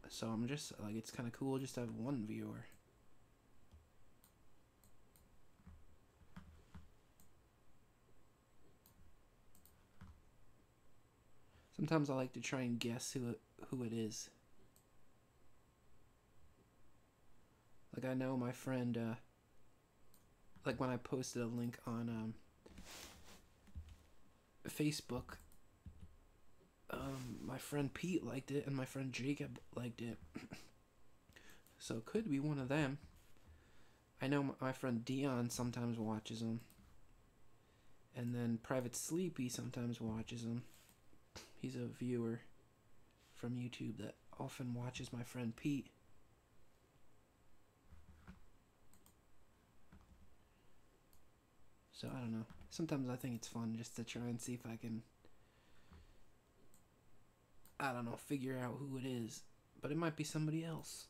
So I'm just, like, it's kind of cool just to have one viewer. Sometimes I like to try and guess who it is. Like, I know my friend, like when I posted a link on Facebook, my friend Pete liked it and my friend Jacob liked it. So it could be one of them. I know my friend Dion sometimes watches them. And then Private Sleepy sometimes watches them. He's a viewer from YouTube that often watches my friend Pete. So I don't know. Sometimes I think it's fun just to try and see if I can, I don't know, figure out who it is. But it might be somebody else.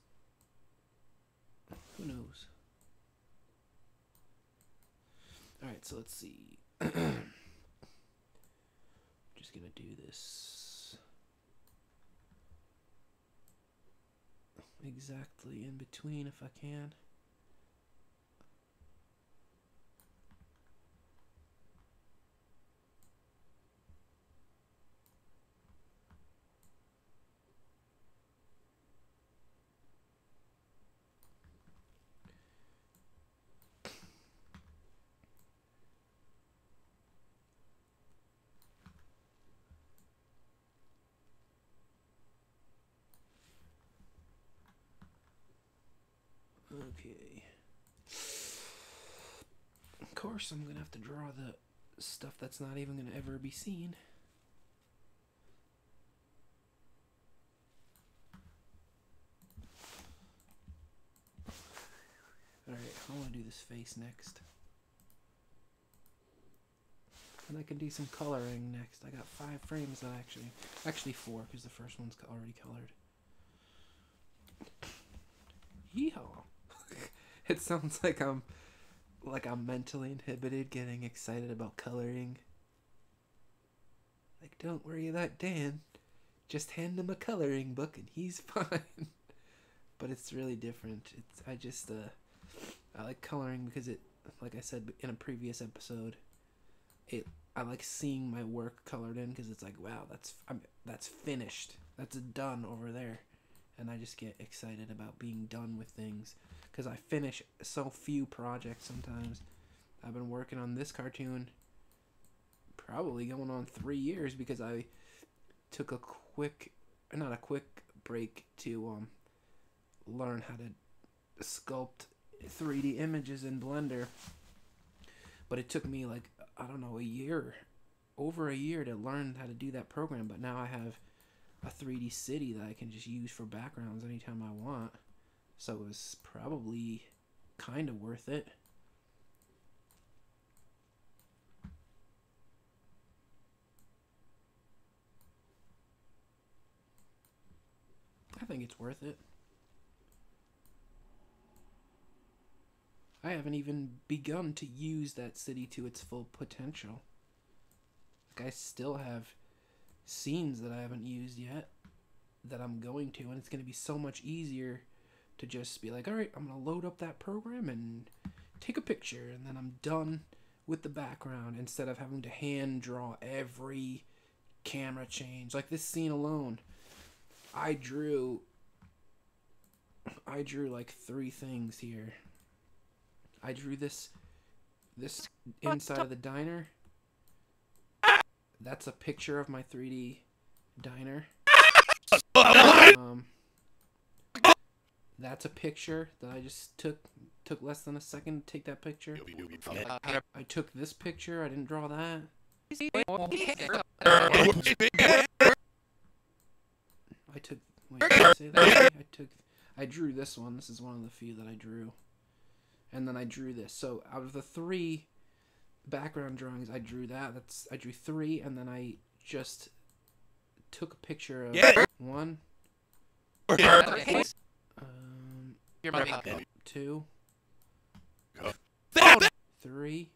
Who knows? Alright, so let's see. Just gonna do this exactly in between if I can. Okay. Of course, I'm gonna have to draw the stuff that's not even gonna ever be seen. Alright, I want to do this face next. And I can do some coloring next. I got 5 frames that actually 4, because the first one's already colored. Yeehaw! It sounds like I'm mentally inhibited getting excited about coloring. Like, don't worry about Dan. Just hand him a coloring book and he's fine. But it's really different. I like coloring because it, like I said in a previous episode, I like seeing my work colored in because it's like, wow, that's finished. That's done over there. And I just get excited about being done with things because I finish so few projects sometimes. I've been working on this cartoon probably going on 3 years because I took not a quick break to learn how to sculpt 3D images in Blender. But it took me like, I don't know, over a year to learn how to do that program. But now I have a 3D city that I can just use for backgrounds anytime I want. So it was probably kind of worth it. I think it's worth it. I haven't even begun to use that city to its full potential. Like, I still have scenes that I haven't used yet that I'm going to, and it's going to be so much easier to just be like, alright, I'm going to load up that program and take a picture, and then I'm done with the background instead of having to hand draw every camera change. Like this scene alone, I drew like 3 things here. I drew this inside of the diner. That's a picture of my 3D diner. That's a picture that I just took less than a second to take that picture. I took this picture. I didn't draw that. Wait, did I say that? I drew this one. This is one of the few that I drew. And then I drew this. So out of the 3 background drawings, I drew that. I drew 3, and then I just took a picture of 1, Your mother. 2, 3.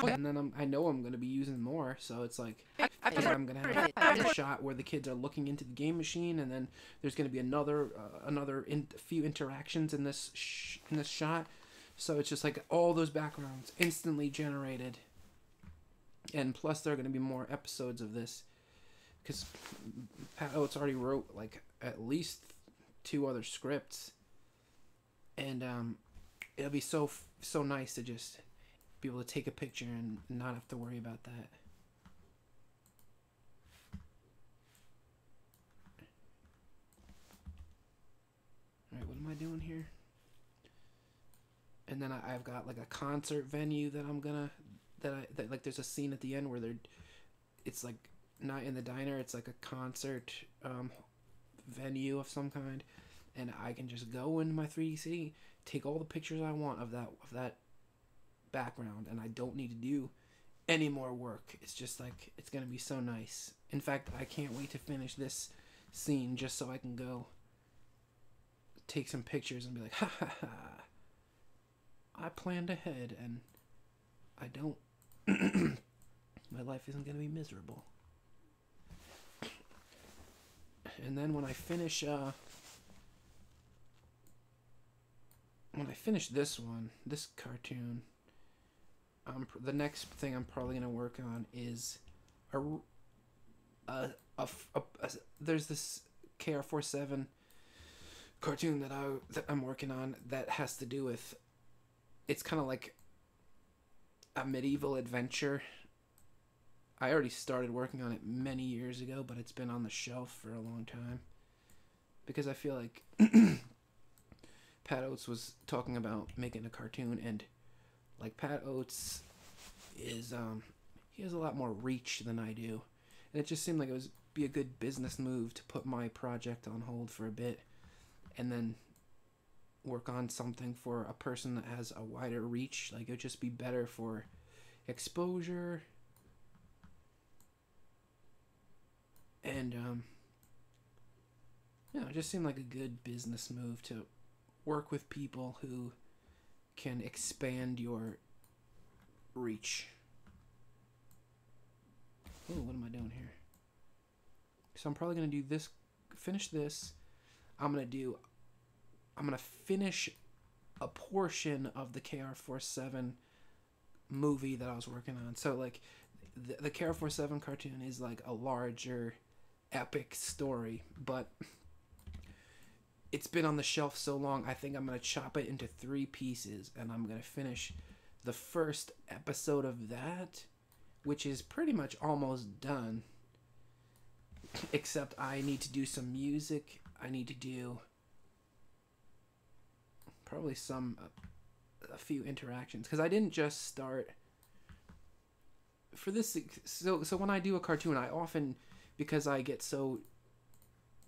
And then I know I'm going to be using more, so it's like, I'm going to have a shot where the kids are looking into the game machine, and then there's going to be another few interactions in this shot. So it's just like all those backgrounds instantly generated. And plus there are going to be more episodes of this, because Pat Oates already wrote like at least 2 other scripts. And it'll be so nice to just be able to take a picture and not have to worry about that. Alright, what am I doing here? And then I've got like a concert venue that I'm gonna that like there's a scene at the end where it's like not in the diner, it's like a concert venue of some kind, and I can just go into my 3D city, take all the pictures I want of that background, and I don't need to do any more work. It's just like, it's gonna be so nice. In fact, I can't wait to finish this scene just so I can go take some pictures and be like, ha ha ha, I planned ahead and I don't my life isn't gonna be miserable. And then when I finish this cartoon, the next thing I'm probably gonna work on is there's this KR47 cartoon that I'm working on that has to do with, it's kind of like a medieval adventure. I already started working on it many years ago, but it's been on the shelf for a long time because I feel like Pat Oates was talking about making a cartoon, and like Pat Oates is he has a lot more reach than I do, and it just seemed like it would be a good business move to put my project on hold for a bit and then work on something for a person that has a wider reach. Like, it would just be better for exposure and it just seemed like a good business move to work with people who can expand your reach. Oh, what am I doing here? So I'm probably gonna do this, finish this. I'm gonna finish a portion of the KR47 movie that I was working on. So like the KR47 cartoon is like a larger epic story, but it's been on the shelf so long, I think I'm gonna chop it into 3 pieces, and I'm gonna finish the first episode of that, which is pretty much almost done, except I need to do some music. I need to do probably a few interactions, because I didn't just start for this. So when I do a cartoon, I often, because I get so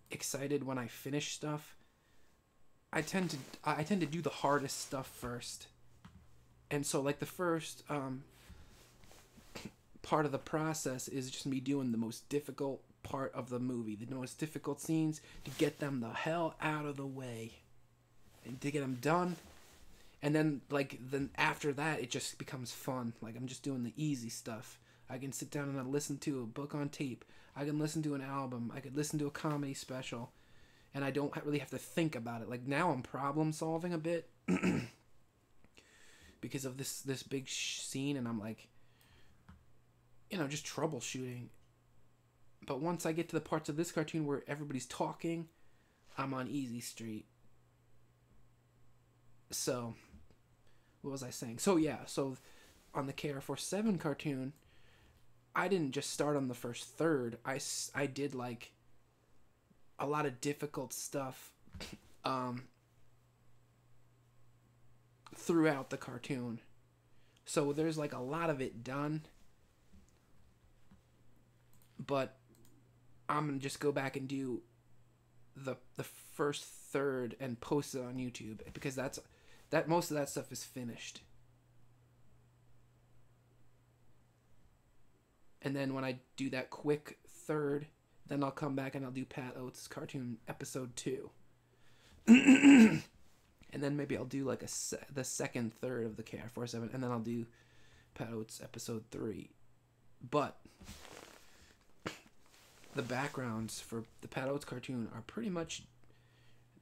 excited when I finish stuff, I tend to do the hardest stuff first. And so like the first part of the process is just me doing the most difficult part of the movie, the most difficult scenes, to get them the hell out of the way and to get them done. And then after that, it just becomes fun. Like, I'm just doing the easy stuff. I can sit down and I listen to a book on tape. I can listen to an album. I could listen to a comedy special, and I don't really have to think about it. Like, now I'm problem solving a bit because of this big scene, and I'm like, just troubleshooting. But once I get to the parts of this cartoon where everybody's talking, I'm on easy street. So, what was I saying? So yeah, so on the KR47 cartoon, I didn't just start on the first third. I did like a lot of difficult stuff throughout the cartoon. So there's like a lot of it done. but I'm gonna just go back and do the first third and post it on YouTube, because that most of that stuff is finished. And then when I do that quick third, then I'll come back and I'll do Pat Oates' cartoon episode 2. And then maybe I'll do like the second third of the KR47, and then I'll do Pat Oates episode 3. But the backgrounds for the Pat Oates cartoon are pretty much,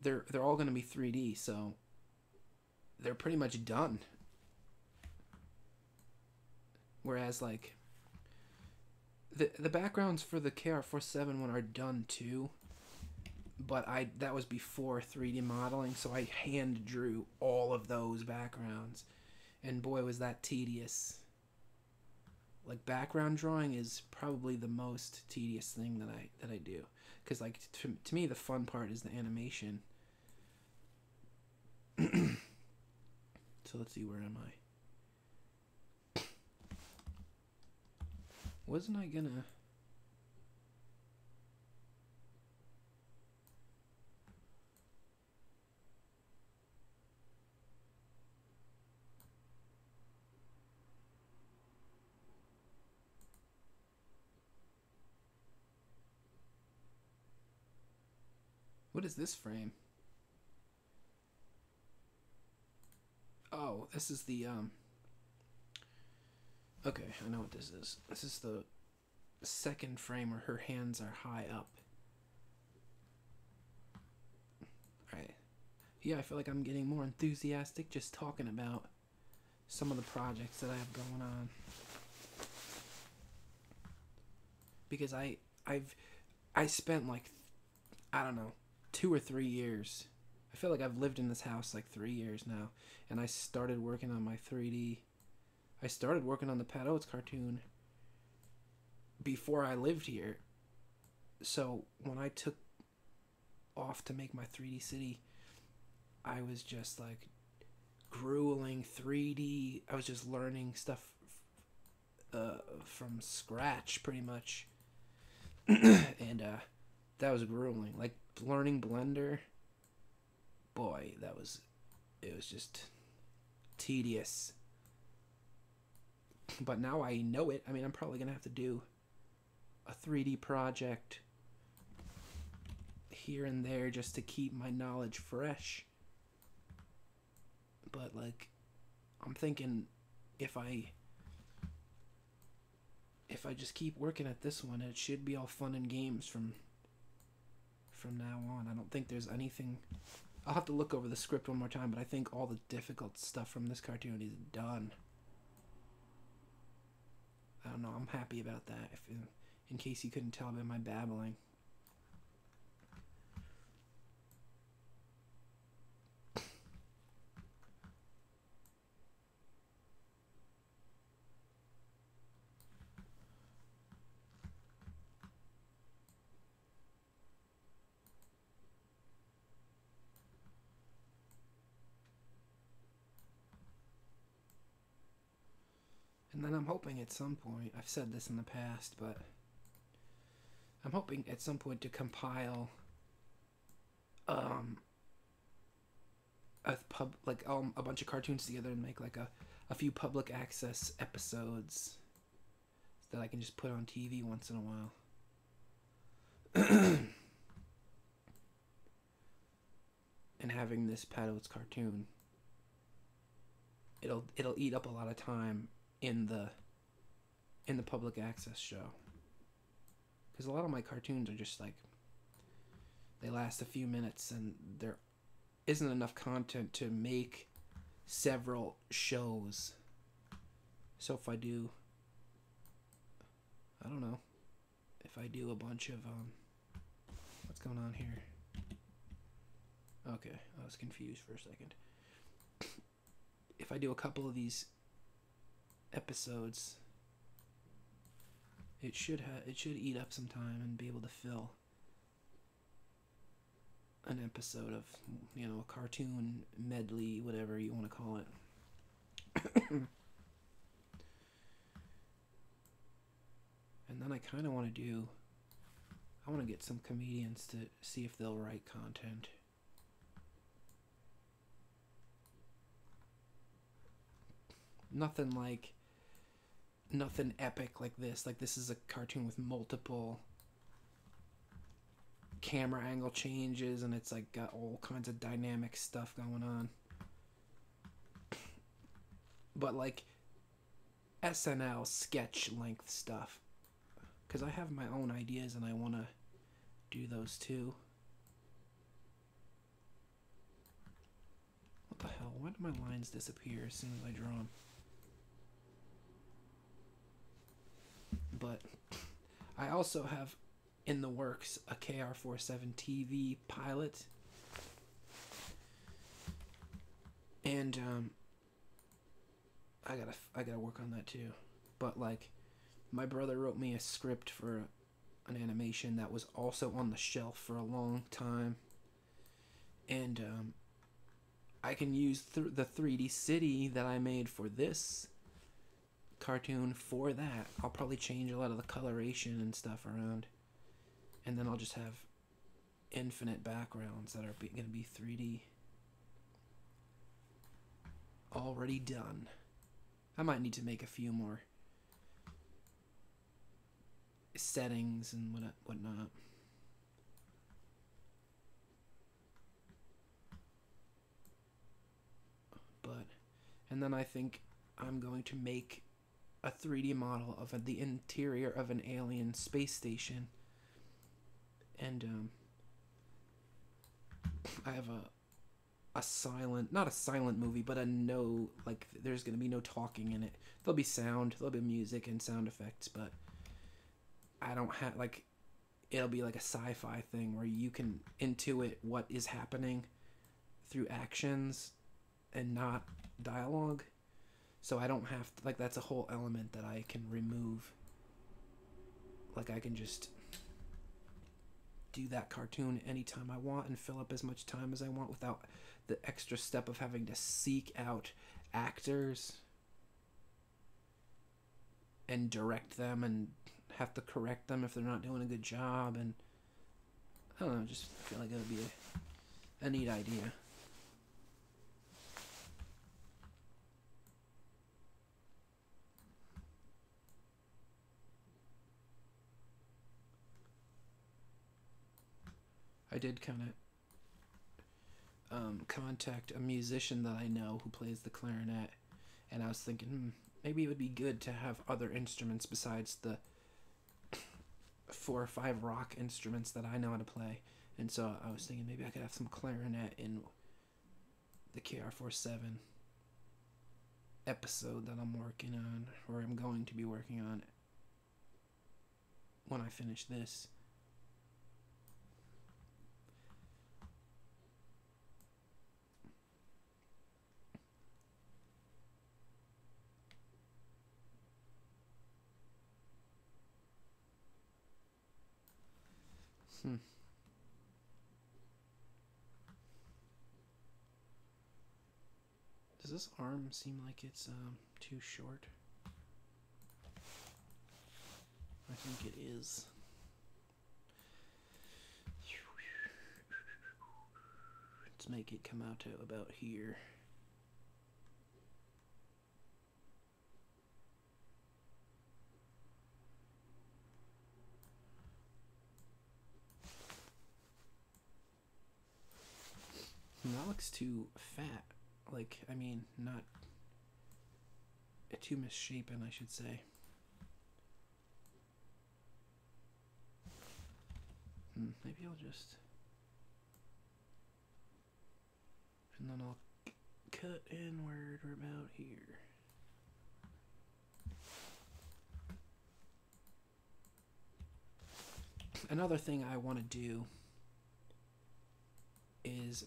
they're all going to be 3D, so they're pretty much done. Whereas like the backgrounds for the KR47 one are done too, but that was before 3D modeling, so I hand drew all of those backgrounds, and boy was that tedious. Like, background drawing is probably the most tedious thing that I do, because like to me the fun part is the animation. So let's see, where am I? Wasn't I gonna... What is this frame? Oh, this is the, okay, I know what this is. This is the second frame where her hands are high up. Alright. Yeah, I feel like I'm getting more enthusiastic just talking about some of the projects that I have going on. Because I spent like, I don't know, 2 or 3 years. I feel like I've lived in this house like 3 years now, and I started working on my 3D. I started working on the Pat Oates cartoon before I lived here. So when I took off to make my 3D city, I was just like grueling 3D. I was just learning stuff from scratch pretty much. And that was grueling. Like learning Blender, boy, it was just tedious. But now I know it. I mean, I'm probably gonna have to do a 3D project here and there just to keep my knowledge fresh. But like, I'm thinking if I just keep working at this one, it should be all fun and games from now on. I don't think there's anything. I'll have to look over the script one more time, but I think all the difficult stuff from this cartoon is done. I don't know, I'm happy about that, in case you couldn't tell by my babbling. And then I'm hoping at some point, I've said this in the past, but I'm hoping at some point to compile a bunch of cartoons together and make like a few public access episodes that I can just put on TV once in a while. And having this Pat Oates cartoon, it'll eat up a lot of time in the public access show, because a lot of my cartoons are just like, they last a few minutes and there isn't enough content to make several shows. So if I do, I don't know, if I do a bunch of what's going on here? Okay, I was confused for a second. If I do a couple of these episodes, it should eat up some time and be able to fill an episode of, you know, a cartoon medley, whatever you want to call it. And then I kind of want to do... I want to get some comedians to see if they'll write content. Nothing epic like this. Like, this is a cartoon with multiple camera angle changes, and it's like got all kinds of dynamic stuff going on. But like SNL sketch length stuff, because I have my own ideas and I want to do those too. What the hell? Why do my lines disappear as soon as I draw them? But I also have in the works a KR47 TV pilot, and I gotta work on that too. But like, my brother wrote me a script for an animation that was also on the shelf for a long time, and I can use the 3D city that I made for this cartoon for that. I'll probably change a lot of the coloration and stuff around, and then I'll just have infinite backgrounds that are going to be 3D. Already done. I might need to make a few more settings and whatnot. But, and then I think I'm going to make a 3D model of the interior of an alien space station, and I have a silent, not a silent movie, but a no, like, there's gonna be no talking in it. There'll be sound, there'll be music and sound effects, but I don't have, like, it'll be like a sci-fi thing where you can intuit what is happening through actions and not dialogue. So I don't have to, like, that's a whole element that I can remove. Like, I can just do that cartoon anytime I want and fill up as much time as I want without the extra step of having to seek out actors and direct them and have to correct them if they're not doing a good job. And I don't know, just feel like it would be a neat idea. I did kind of contact a musician that I know who plays the clarinet, and I was thinking, maybe it would be good to have other instruments besides the 4 or 5 rock instruments that I know how to play. And so I was thinking maybe I could have some clarinet in the KR47 episode that I'm working on, or I'm going to be working on when I finish this. Does this arm seem like it's too short? I think it is. Let's make it come out to about here. That looks too fat. Like, I mean, not too misshapen, I should say. Maybe I'll just, and then I'll cut inward about here. Another thing I want to do is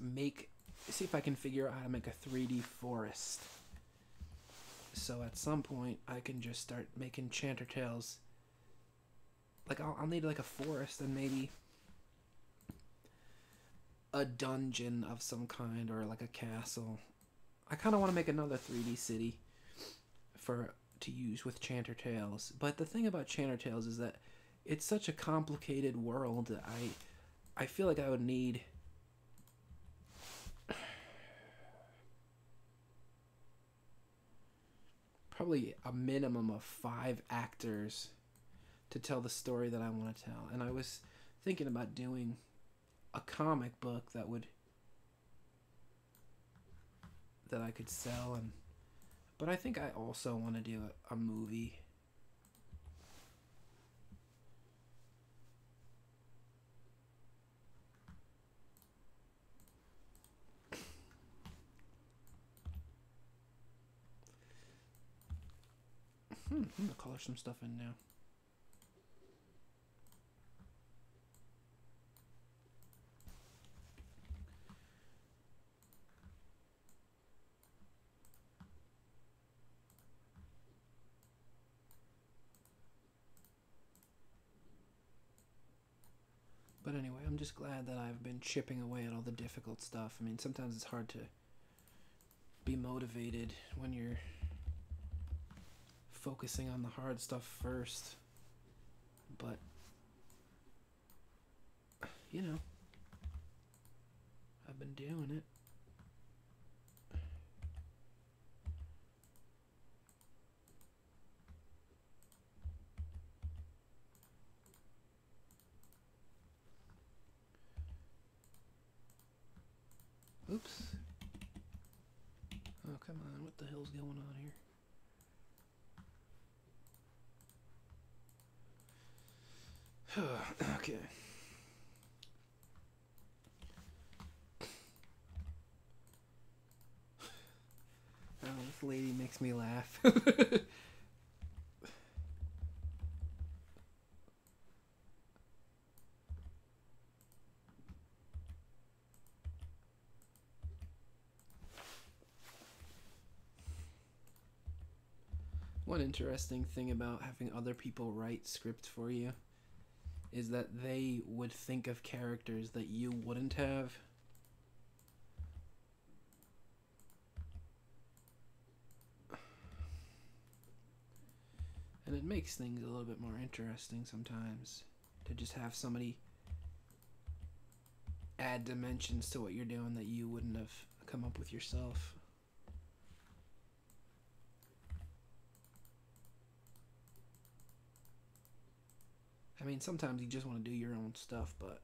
see if I can figure out how to make a 3D forest. So at some point I can just start making Chanter Tales. Like, I'll need like a forest and maybe a dungeon of some kind, or like a castle. I kind of want to make another 3D city to use with Chanter Tales. But the thing about Chanter Tales is that it's such a complicated world that I feel like I would need probably a minimum of 5 actors to tell the story that I want to tell. And I was thinking about doing a comic book that I could sell, and but I think I also want to do a movie. I'm gonna color some stuff in now. But anyway, I'm just glad that I've been chipping away at all the difficult stuff. I mean, sometimes it's hard to be motivated when you're focusing on the hard stuff first. But, you know, I've been doing it. Oops. Oh, come on. What the hell's going on here? Okay. Oh, this lady makes me laugh. One interesting thing about having other people write scripts for you is that they would think of characters that you wouldn't have. And it makes things a little bit more interesting sometimes to just have somebody add dimensions to what you're doing that you wouldn't have come up with yourself. I mean, sometimes you just want to do your own stuff, but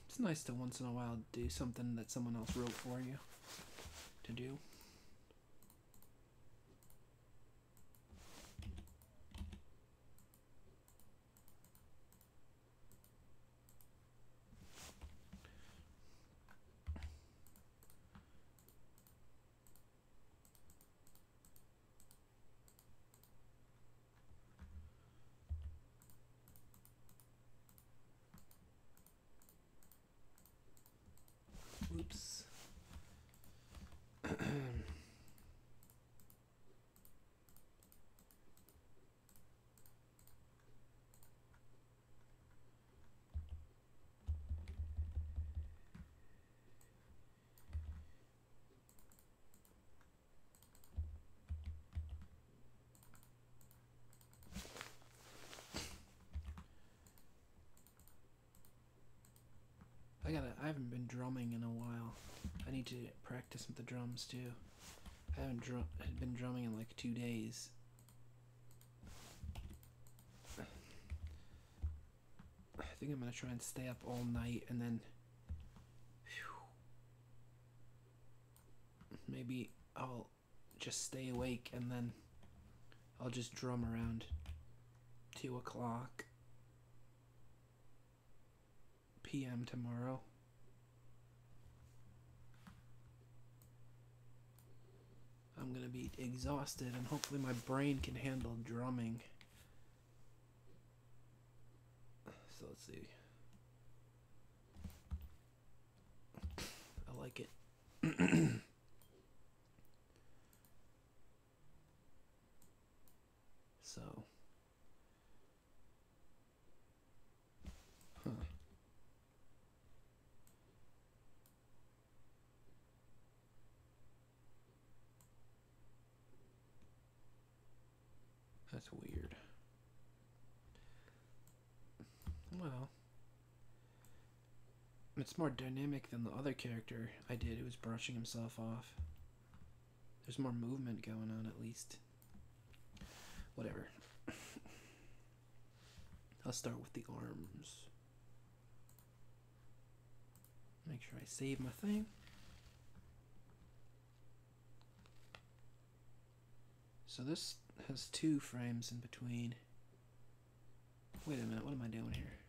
it's nice to once in a while do something that someone else wrote for you to do. Oops. I haven't been drumming in a while. I need to practice with the drums too. I haven't been drumming in like 2 days. I think I'm gonna try and stay up all night and then maybe I'll just stay awake and then I'll just drum around 2 o'clock p.m. tomorrow. I'm gonna be exhausted and hopefully my brain can handle drumming. So let's see. I like it. So. Huh. That's weird. Well, it's more dynamic than the other character I did who was brushing himself off. There's more movement going on, at least. Whatever. I'll start with the arms. Make sure I save my thing. So this has 2 frames in between. Wait a minute, what am I doing here?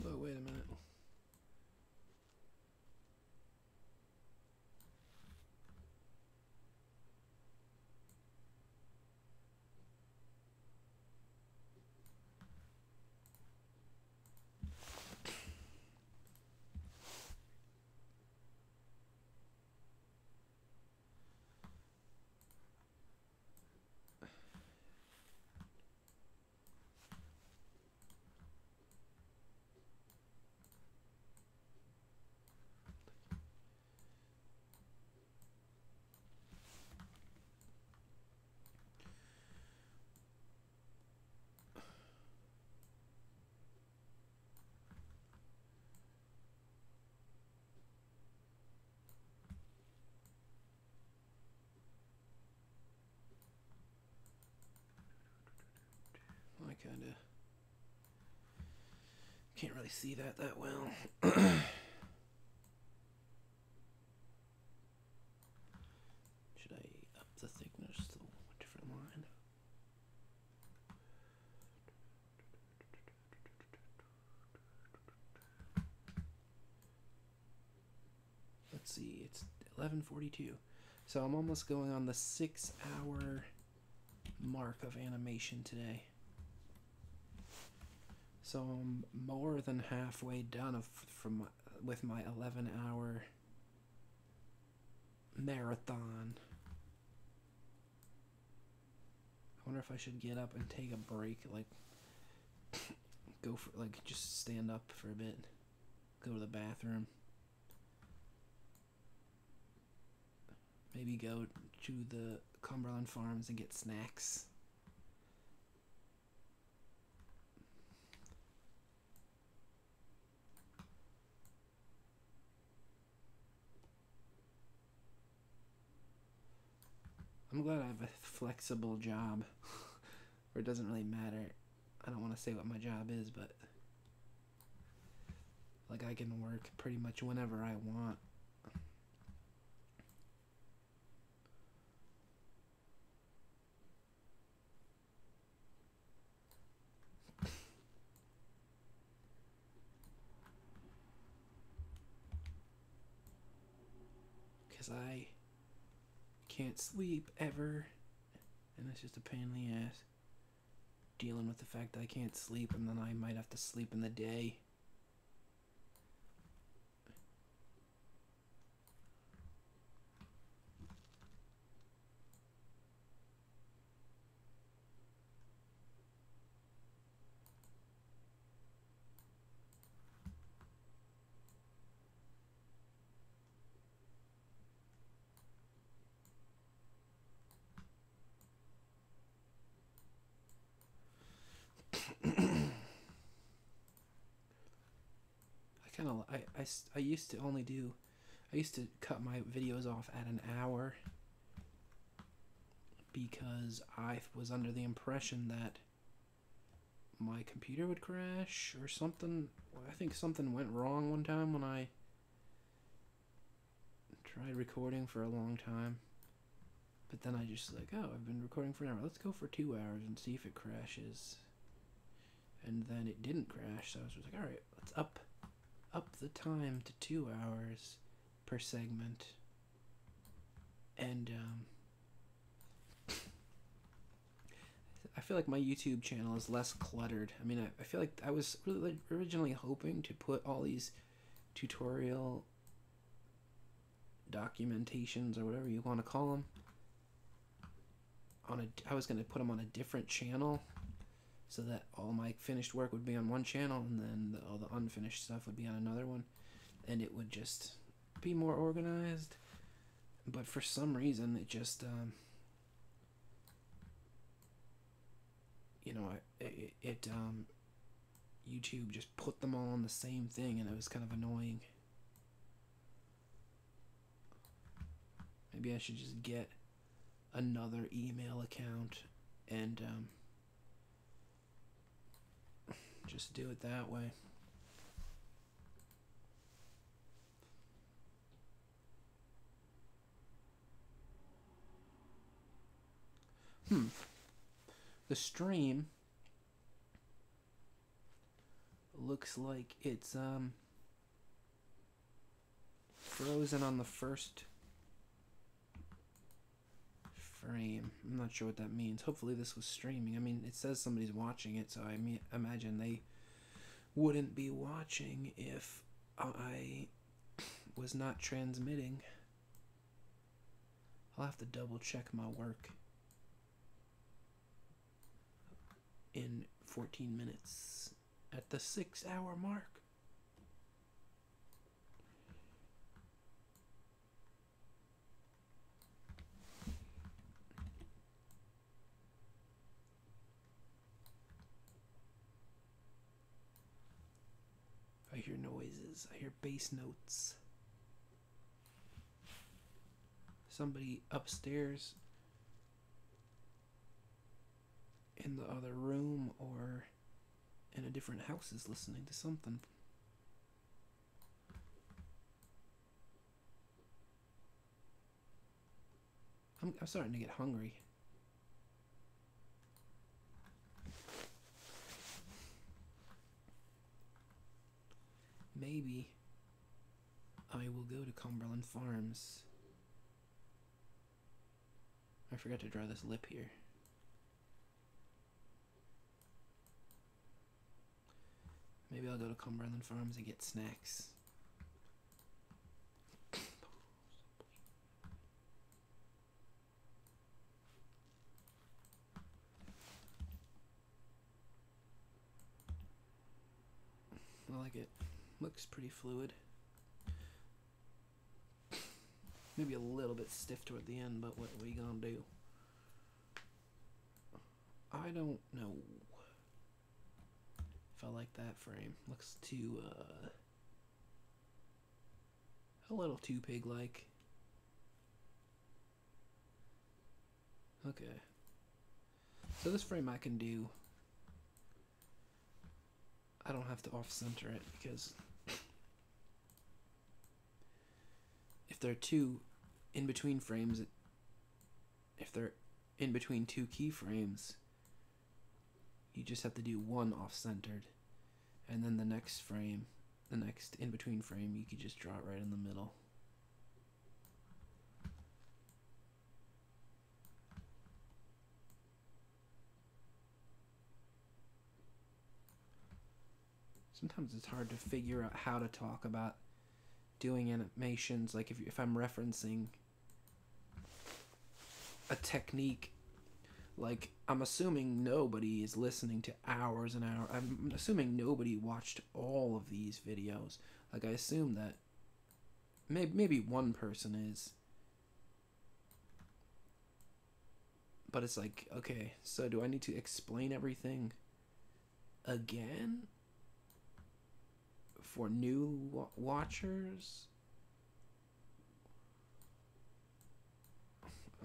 Whoa, wait a minute. I kind of can't really see that well. Should I up the thickness to a different line? Let's see, it's 11:42. So I'm almost going on the 6-hour mark of animation today. So I'm more than halfway done with my 11-hour marathon. I wonder if I should get up and take a break, like go for just stand up for a bit, go to the bathroom, maybe go to the Cumberland Farms and get snacks. I'm glad I have a flexible job where it doesn't really matter. I don't want to say what my job is, but like I can work pretty much whenever I want. Because I can't sleep ever, and it's just a pain in the ass dealing with the fact that I can't sleep, and then I might have to sleep in the day. I used to cut my videos off at an hour because I was under the impression that my computer would crash or something. I think something went wrong one time when I tried recording for a long time. But then I just like, oh, I've been recording for an hour. Let's go for 2 hours and see if it crashes. And then it didn't crash, so I was just like, alright, let's up up the time to 2 hours per segment. And I feel like my YouTube channel is less cluttered. I mean, I feel like I was really originally hoping to put all these tutorial documentations, or whatever you want to call them, I was going to put them on a different channel, so that all my finished work would be on one channel, and then all the unfinished stuff would be on another one, and it would just be more organized. But for some reason, it just YouTube just put them all on the same thing, and it was kind of annoying. Maybe I should just get another email account and just do it that way. The stream looks like it's frozen on the first frame. I'm not sure what that means. Hopefully this was streaming. I mean, it says somebody's watching it, so I imagine they wouldn't be watching if I was not transmitting. I'll have to double check my work in 14 minutes at the 6-hour mark. I hear noises. I hear bass notes. Somebody upstairs in the other room or in a different house is listening to something. I'm starting to get hungry. Maybe I will go to Cumberland Farms. I forgot to draw this lip here. Maybe I'll go to Cumberland Farms and get snacks. I like it. Looks pretty fluid. Maybe a little bit stiff toward the end, but what are we gonna do? I don't know if I like that frame. Looks too, a little too pig-like. Okay. So this frame I can do. I don't have to off-center it because if there are two in-between frames, if they're in between two keyframes, you just have to do one off-centered, and then the next frame, the next in-between frame, you could just draw it right in the middle. Sometimes it's hard to figure out how to talk about doing animations, like if I'm referencing a technique. Like, I'm assuming nobody is listening to hours and hours. I'm assuming nobody watched all of these videos. Like, I assume that maybe one person is. But it's like, okay, so do I need to explain everything again for new watchers?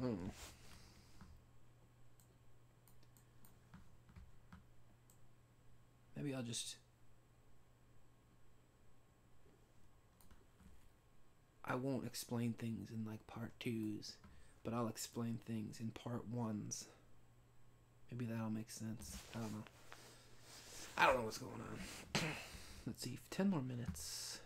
Oh. Maybe I'll just... I won't explain things in like part 2s, but I'll explain things in part 1s. Maybe that'll make sense. I don't know. I don't know what's going on. Let's see, 10 more minutes.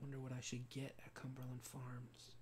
Wonder what I should get at Cumberland Farms.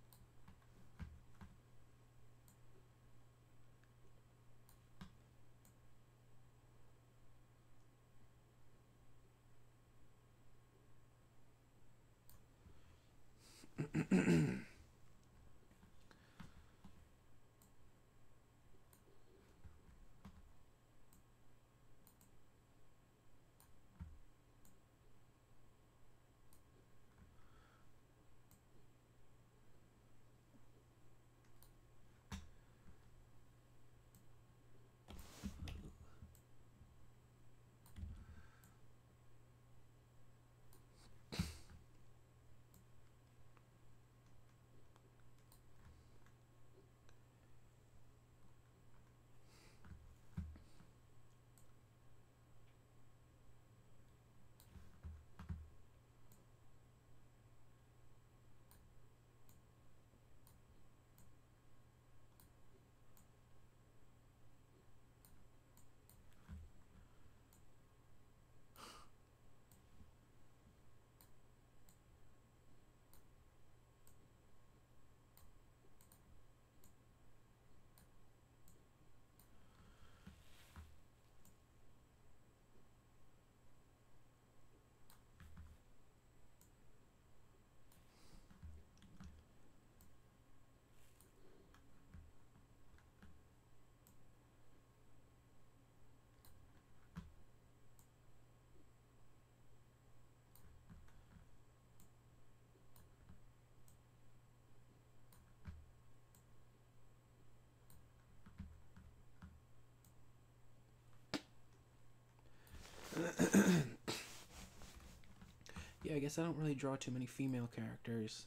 Yeah, I guess I don't really draw too many female characters.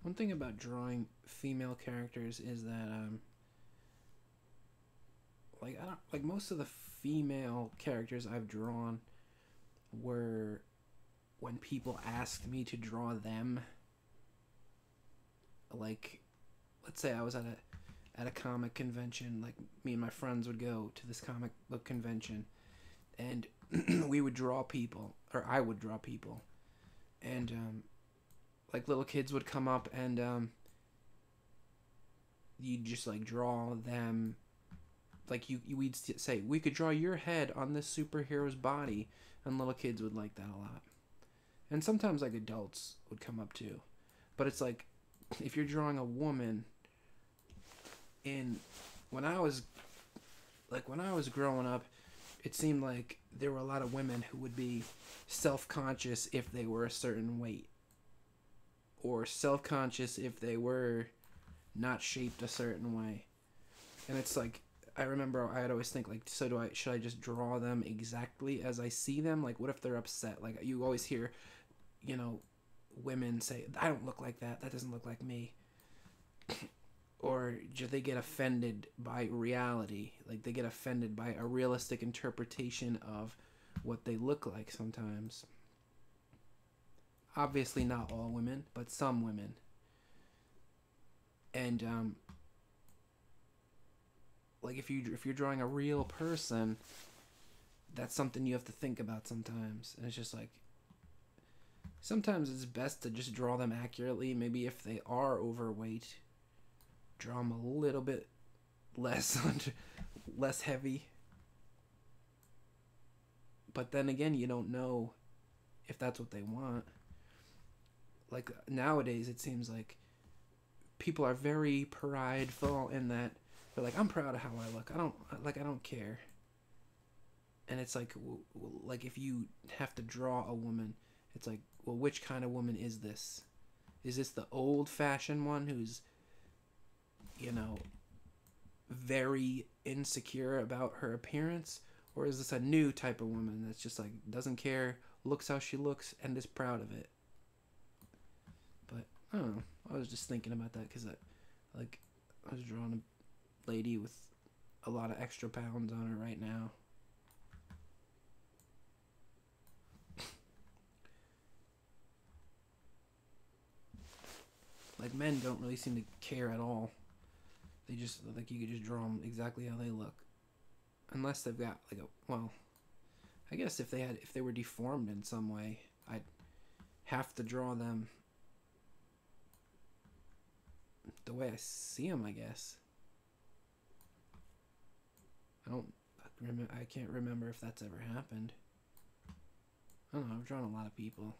One thing about drawing female characters is that like most of the female characters I've drawn were when people asked me to draw them. Like, let's say I was at a comic convention, like me and my friends would go to this comic book convention, and we would draw people, or I would draw people, and like little kids would come up and you'd just like draw them. Like we'd say, we could draw your head on this superhero's body, and little kids would like that a lot. And sometimes like adults would come up too. But it's like, if you're drawing a woman, when I was growing up, it seemed like there were a lot of women who would be self-conscious if they were a certain weight, or self-conscious if they were not shaped a certain way. And it's like, I remember I'd always think like, so should I just draw them exactly as I see them? Like, what if they're upset? Like, you always hear, you know, women say, I don't look like that. That doesn't look like me. Or they get offended by reality. Like, they get offended by a realistic interpretation of what they look like sometimes. Obviously not all women, but some women. And like if you're drawing a real person, that's something you have to think about sometimes. And it's just like, sometimes it's best to just draw them accurately. Maybe if they are overweight, draw them a little bit less less heavy. But then again, you don't know if that's what they want. Like nowadays, it seems like people are very prideful in that they're like, I'm proud of how I look. I don't care. And it's like if you have to draw a woman, it's like, well, which kind of woman is this? Is this the old-fashioned one who's, you know, very insecure about her appearance? Or is this a new type of woman that's just like, doesn't care, looks how she looks, and is proud of it? But, I don't know. I was just thinking about that because I was drawing a lady with a lot of extra pounds on her right now. Like, men don't really seem to care at all. They just, like, you could just draw them exactly how they look. Unless they've got, like, well, I guess if they were deformed in some way, I'd have to draw them the way I see them, I guess. I can't remember if that's ever happened. I don't know, I've drawn a lot of people.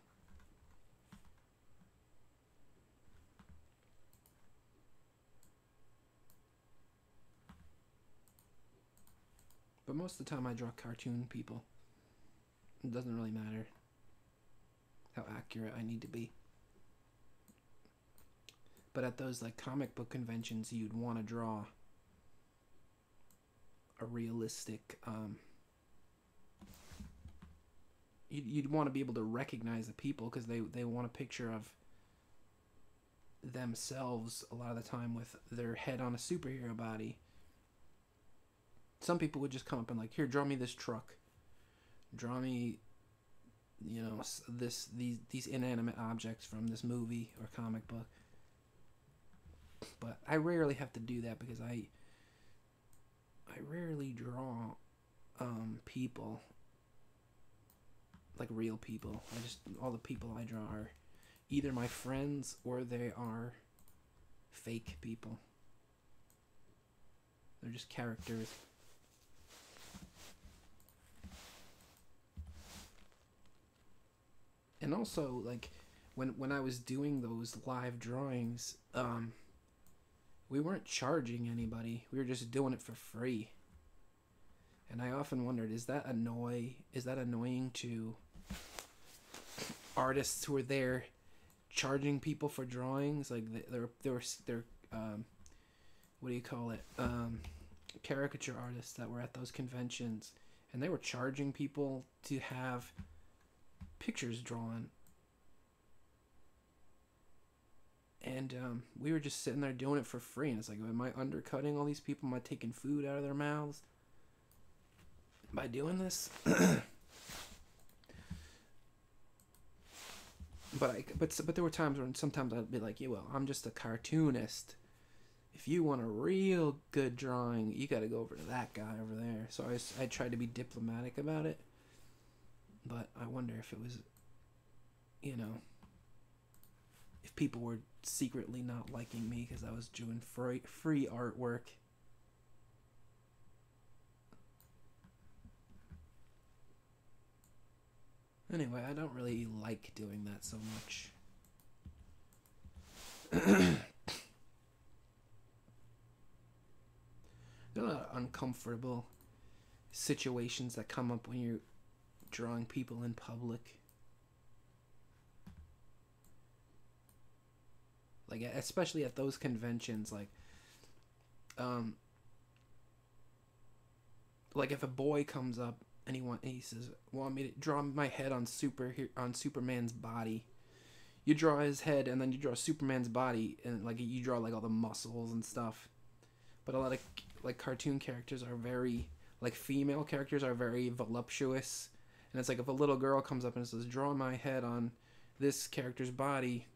But most of the time I draw cartoon people. It doesn't really matter how accurate I need to be. But at those like comic book conventions, you'd want to draw a realistic, you'd want to be able to recognize the people because they want a picture of themselves a lot of the time with their head on a superhero body. Some people would just come up and like, here, draw me this truck. Draw me, you know, these inanimate objects from this movie or comic book. But I rarely have to do that because I rarely draw people, like real people. All the people I draw are either my friends or they are fake people. They're just characters. And also, like, when I was doing those live drawings, we weren't charging anybody. We were just doing it for free. And I often wondered, is that annoying to artists who are there charging people for drawings? Like they're what do you call it? Caricature artists that were at those conventions, and they were charging people to have pictures drawn. And we were just sitting there doing it for free, and it's like, am I undercutting all these people? Am I taking food out of their mouths by doing this? But there were times when sometimes I'd be like, yeah, well, I'm just a cartoonist. If you want a real good drawing, you got to go over to that guy over there. So I tried to be diplomatic about it, but I wonder if it was, you know, if people were secretly not liking me because I was doing free artwork. Anyway, I don't really like doing that so much. There are a lot of uncomfortable situations that come up when you're drawing people in public. Like, especially at those conventions, like if a boy comes up and he says, want me to draw my head on Superman's body. You draw his head and then you draw Superman's body, and like you draw like all the muscles and stuff. But a lot of like cartoon characters are very, like female characters are very voluptuous, and it's like if a little girl comes up and says, draw my head on this character's body,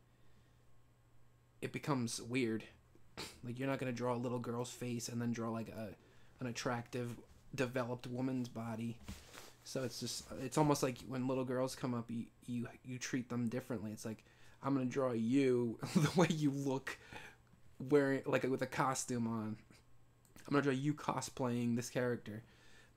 it becomes weird. Like, you're not going to draw a little girl's face and then draw like an attractive developed woman's body. So it's almost like when little girls come up, you treat them differently. It's like, I'm going to draw you the way you look wearing, like, with a costume on. I'm going to draw you cosplaying this character.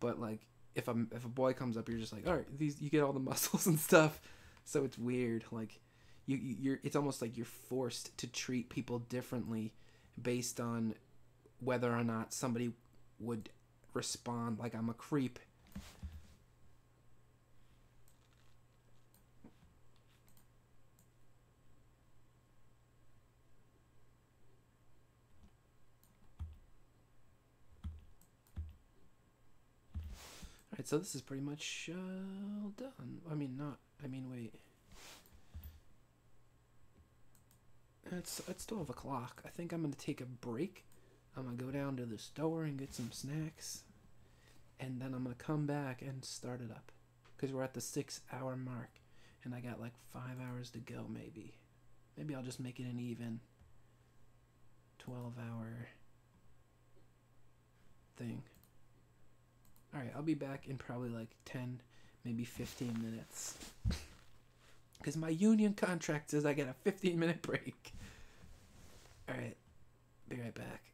But like if a boy comes up, you're just like, all right, you get all the muscles and stuff. So it's weird. Like you're it's almost like you're forced to treat people differently based on whether or not somebody would respond like I'm a creep. Alright, so this is pretty much done. Wait. It's 12 o'clock. I think I'm going to take a break. I'm gonna go down to the store and get some snacks, and then I'm gonna come back and start it up, because we're at the 6 hour mark, and I got like 5 hours to go. Maybe I'll just make it an even 12-hour thing. Alright, I'll be back in probably like 10, maybe 15 minutes. Because my union contract says I get a 15-minute break. Alright, be right back.